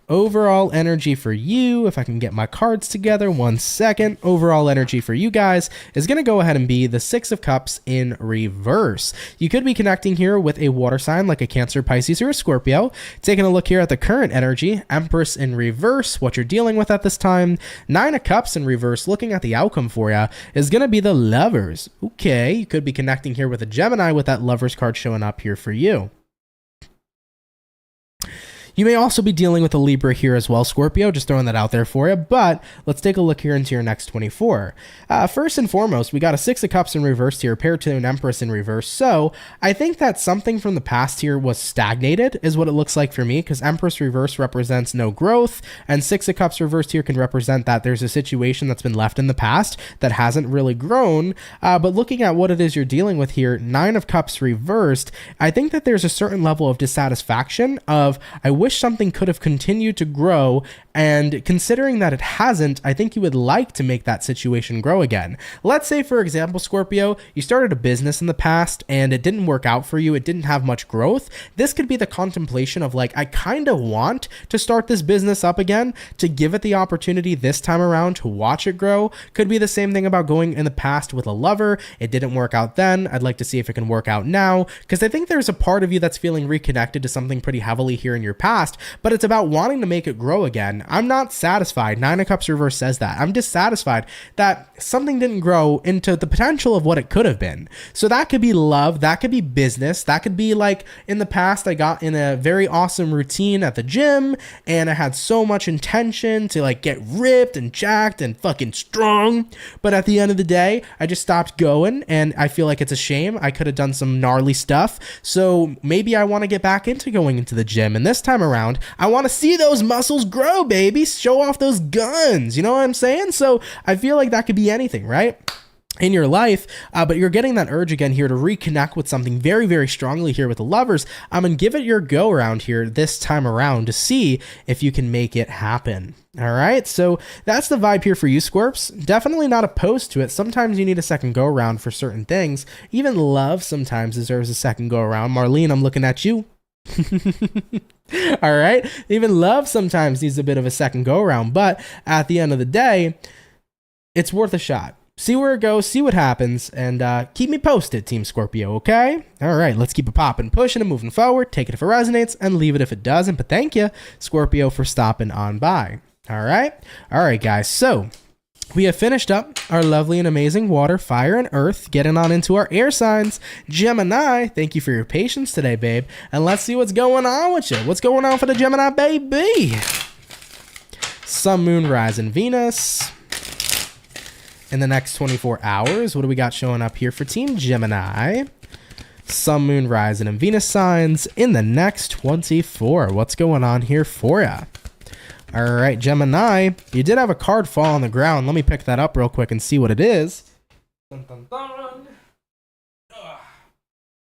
overall energy for you, if I can get my cards together, 1 second. Overall energy for you guys is going to go ahead and be the Six of Cups in reverse. You could be connecting here with a water sign like a Cancer, Pisces, or a Scorpio. Taking a look here at the current energy, Empress in reverse, what you're dealing with at this time. 9 of Cups in reverse, looking at the outcome for you, is going to be the Lovers. Okay, you could be connecting here with a Gemini with that Lovers card showing up here for you. You may also be dealing with a Libra here as well, Scorpio, just throwing that out there for you, but let's take a look here into your next 24. First and foremost, we got a Six of Cups in reverse here, paired to an Empress in reverse, so I think that something from the past here was stagnated, is what it looks like for me, because Empress reverse represents no growth, and Six of Cups reversed here can represent that there's a situation that's been left in the past that hasn't really grown, but looking at what it is you're dealing with here, 9 of Cups reversed, I think that there's a certain level of dissatisfaction of, I wish something could have continued to grow, and considering that it hasn't, I think you would like to make that situation grow again. Let's say, for example, Scorpio, you started a business in the past and it didn't work out for you, it didn't have much growth. This could be the contemplation of like, I kind of want to start this business up again, to give it the opportunity this time around to watch it grow. Could be the same thing about going in the past with a lover. It didn't work out then. I'd like to see if it can work out now, because I think there's a part of you that's feeling reconnected to something pretty heavily here in your past, but it's about wanting to make it grow again. I'm not satisfied. 9 of Cups reverse says that. I'm dissatisfied that something didn't grow into the potential of what it could have been. So that could be love, that could be business, that could be like in the past I got in a very awesome routine at the gym and I had so much intention to like get ripped and jacked and fucking strong, but at the end of the day I just stopped going and I feel like it's a shame. I could have done some gnarly stuff, so maybe I want to get back into going into the gym, and this time around I want to see those muscles grow, baby. Show off those guns. You know what I'm saying? So I feel like that could be anything, right? in your life, but you're getting that urge again here to reconnect with something very, very strongly here with the Lovers. I'm going to give it your go around here this time around to see if you can make it happen. All right, so that's the vibe here for you, Scorps. Definitely not opposed to it. Sometimes you need a second go around for certain things. Even love sometimes deserves a second go around. Marlene, I'm looking at you. All right, even love sometimes needs a bit of a second go around, but at the end of the day, it's worth a shot. See where it goes, see what happens, and keep me posted, Team Scorpio, okay? All right, let's keep it popping, pushing and moving forward. Take it if it resonates, and leave it if it doesn't. But thank you, Scorpio, for stopping on by. All right, guys. So we have finished up our lovely and amazing water, fire, and earth, getting on into our air signs. Gemini, thank you for your patience today, babe. And let's see what's going on with you. What's going on for the Gemini, baby? Sun, Moon, Rising, Venus. In the next 24 hours, what do we got showing up here for Team Gemini? Sun, Moon, Rising, and Venus signs in the next 24. What's going on here for you? All right, Gemini, you did have a card fall on the ground. Let me pick that up real quick and see what it is. Dun, dun, dun.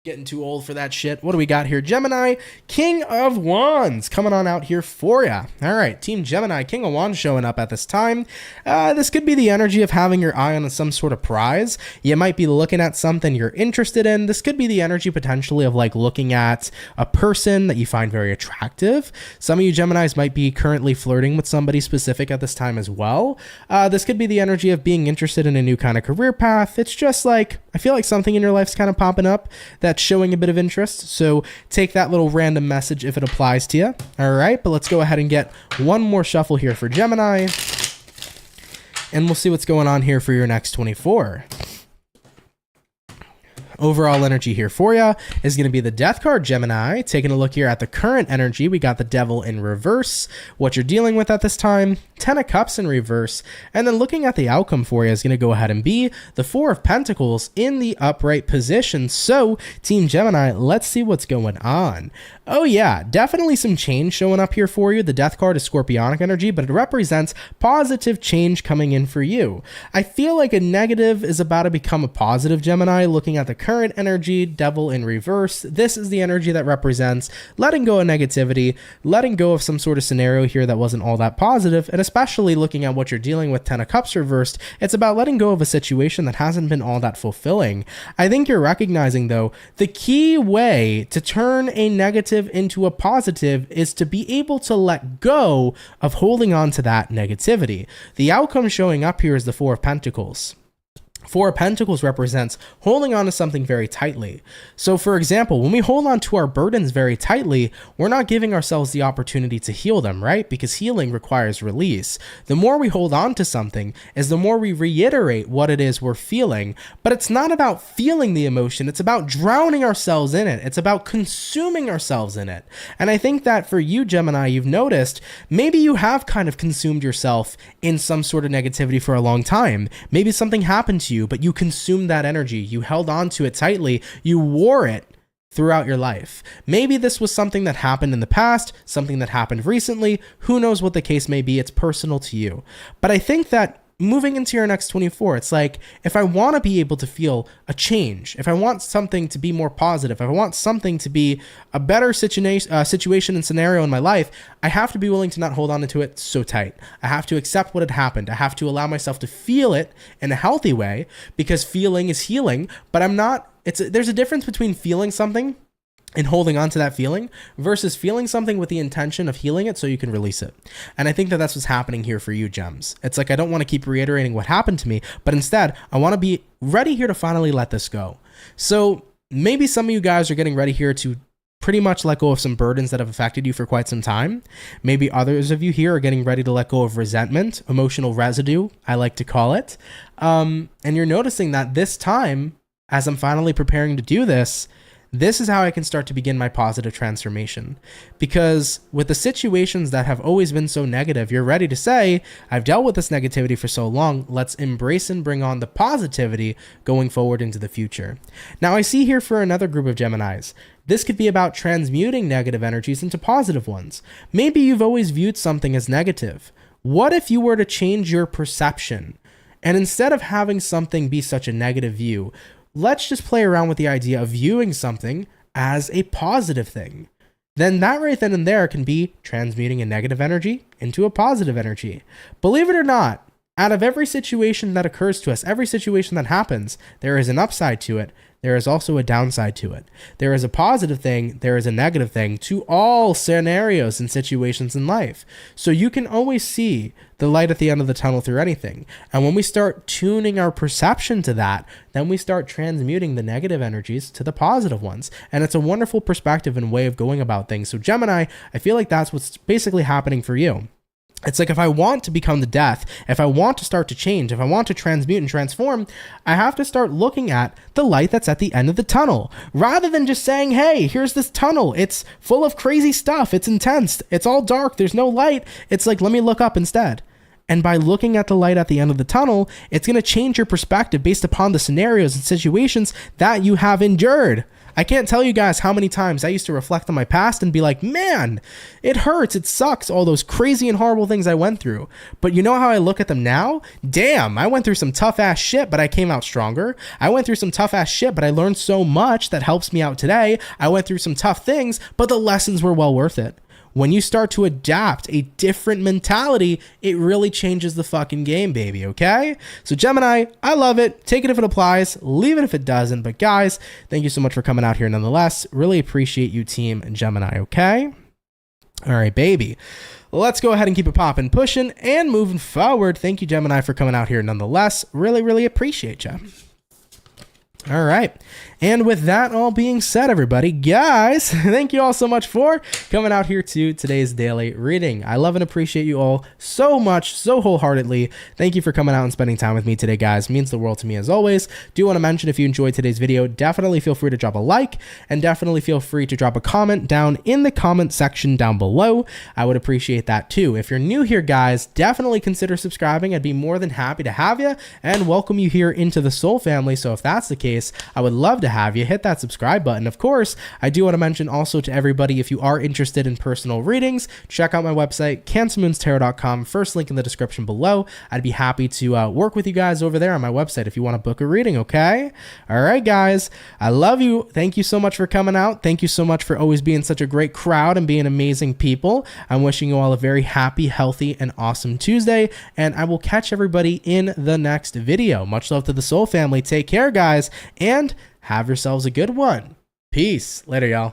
Getting too old for that shit. What do we got here? Gemini, King of Wands, coming on out here for ya. All right, Team Gemini, King of Wands showing up at this time. This could be the energy of having your eye on some sort of prize. You might be looking at something you're interested in. This could be the energy potentially of like looking at a person that you find very attractive. Some of you Geminis might be currently flirting with somebody specific at this time as well. This could be the energy of being interested in a new kind of career path. It's just like, I feel like something in your life's kind of popping up that's showing a bit of interest. So take that little random message if it applies to you. All right, but let's go ahead and get one more shuffle here for Gemini. And we'll see what's going on here for your next 24. Overall energy here for you is going to be the Death card, Gemini. Taking a look here at the current energy, we got the Devil in reverse. What you're dealing with at this time, 10 of Cups in reverse. And then looking at the outcome for you is going to go ahead and be the 4 of Pentacles in the upright position. So, Team Gemini, let's see what's going on. Oh yeah, definitely some change showing up here for you. The Death card is Scorpionic energy, but it represents positive change coming in for you. I feel like a negative is about to become a positive, Gemini. Looking at the current energy, Devil in reverse, this is the energy that represents letting go of negativity, letting go of some sort of scenario here that wasn't all that positive, and especially looking at what you're dealing with, 10 of Cups reversed, it's about letting go of a situation that hasn't been all that fulfilling. I think you're recognizing, though, the key way to turn a negative into a positive is to be able to let go of holding on to that negativity. The outcome showing up here is the 4 of Pentacles. 4 of Pentacles represents holding on to something very tightly. So for example, when we hold on to our burdens very tightly, we're not giving ourselves the opportunity to heal them, right? Because healing requires release. The more we hold on to something is the more we reiterate what it is we're feeling. But it's not about feeling the emotion. It's about drowning ourselves in it. It's about consuming ourselves in it. And I think that for you, Gemini, you've noticed maybe you have kind of consumed yourself in some sort of negativity for a long time. Maybe something happened to you, but you consumed that energy. You held on to it tightly. You wore it throughout your life. Maybe this was something that happened in the past, something that happened recently. Who knows what the case may be? It's personal to you. But I think that moving into your next 24, it's like, if I want to be able to feel a change, if I want something to be more positive, if I want something to be a better situation and scenario in my life, I have to be willing to not hold on to it so tight. I have to accept what had happened. I have to allow myself to feel it in a healthy way, because feeling is healing, but there's a difference between feeling something and holding on to that feeling versus feeling something with the intention of healing it so you can release it. And I think that that's what's happening here for you, Gems. It's like, I don't want to keep reiterating what happened to me, but instead I want to be ready here to finally let this go. So maybe some of you guys are getting ready here to pretty much let go of some burdens that have affected you for quite some time. Maybe others of you here are getting ready to let go of resentment, emotional residue, I like to call it. And you're noticing that this time, as I'm finally preparing to do this, this is how I can start to begin my positive transformation. Because with the situations that have always been so negative, you're ready to say, I've dealt with this negativity for so long, let's embrace and bring on the positivity going forward into the future. Now I see here for another group of Geminis, this could be about transmuting negative energies into positive ones. Maybe you've always viewed something as negative. What if you were to change your perception And instead of having something be such a negative view, let's just play around with the idea of viewing something as a positive thing. Then that right then and there can be transmuting a negative energy into a positive energy. Believe it or not, out of every situation that occurs to us, every situation that happens, there is an upside to it. There is also a downside to it. There is a positive thing, there is a negative thing to all scenarios and situations in life. So you can always see the light at the end of the tunnel through anything. And when we start tuning our perception to that, then we start transmuting the negative energies to the positive ones. And it's a wonderful perspective and way of going about things. So Gemini, I feel like that's what's basically happening for you. It's like if I want to become the death, if I want to start to change, if I want to transmute and transform, I have to start looking at the light that's at the end of the tunnel. Rather than just saying, hey, here's this tunnel. It's full of crazy stuff. It's intense. It's all dark. There's no light. It's like, let me look up instead. And by looking at the light at the end of the tunnel, it's going to change your perspective based upon the scenarios and situations that you have endured. I can't tell you guys how many times I used to reflect on my past and be like, man, it hurts, it sucks, all those crazy and horrible things I went through. But you know how I look at them now? Damn, I went through some tough ass shit, but I came out stronger. I went through some tough ass shit, but I learned so much that helps me out today. I went through some tough things, but the lessons were well worth it. When you start to adapt a different mentality, it really changes the fucking game, baby, okay? So Gemini, I love it. Take it if it applies. Leave it if it doesn't. But guys, thank you so much for coming out here nonetheless. Really appreciate you, Team Gemini, okay? All right, baby. Let's go ahead and keep it popping, pushing, and moving forward. Thank you, Gemini, for coming out here nonetheless. Really, really appreciate you. All right. And with that all being said, everybody, guys, thank you all so much for coming out here to today's daily reading. I love and appreciate you all so much, so wholeheartedly. Thank you for coming out and spending time with me today, guys. It means the world to me as always. Do want to mention, if you enjoyed today's video, definitely feel free to drop a like and definitely feel free to drop a comment down in the comment section down below. I would appreciate that too. If you're new here, guys, definitely consider subscribing. I'd be more than happy to have you and welcome you here into the Soul family. So if that's the case, I would love to have you hit that subscribe button. Of course, I do want to mention also to everybody, if you are interested in personal readings, check out my website, CancerMoonsTarot.com. First link in the description below. I'd be happy to work with you guys over there on my website if you want to book a reading, okay? All right, guys. I love you. Thank you so much for coming out. Thank you so much for always being such a great crowd and being amazing people. I'm wishing you all a very happy, healthy, and awesome Tuesday, and I will catch everybody in the next video. Much love to the Soul family. Take care, guys, and have yourselves a good one. Peace. Later, y'all.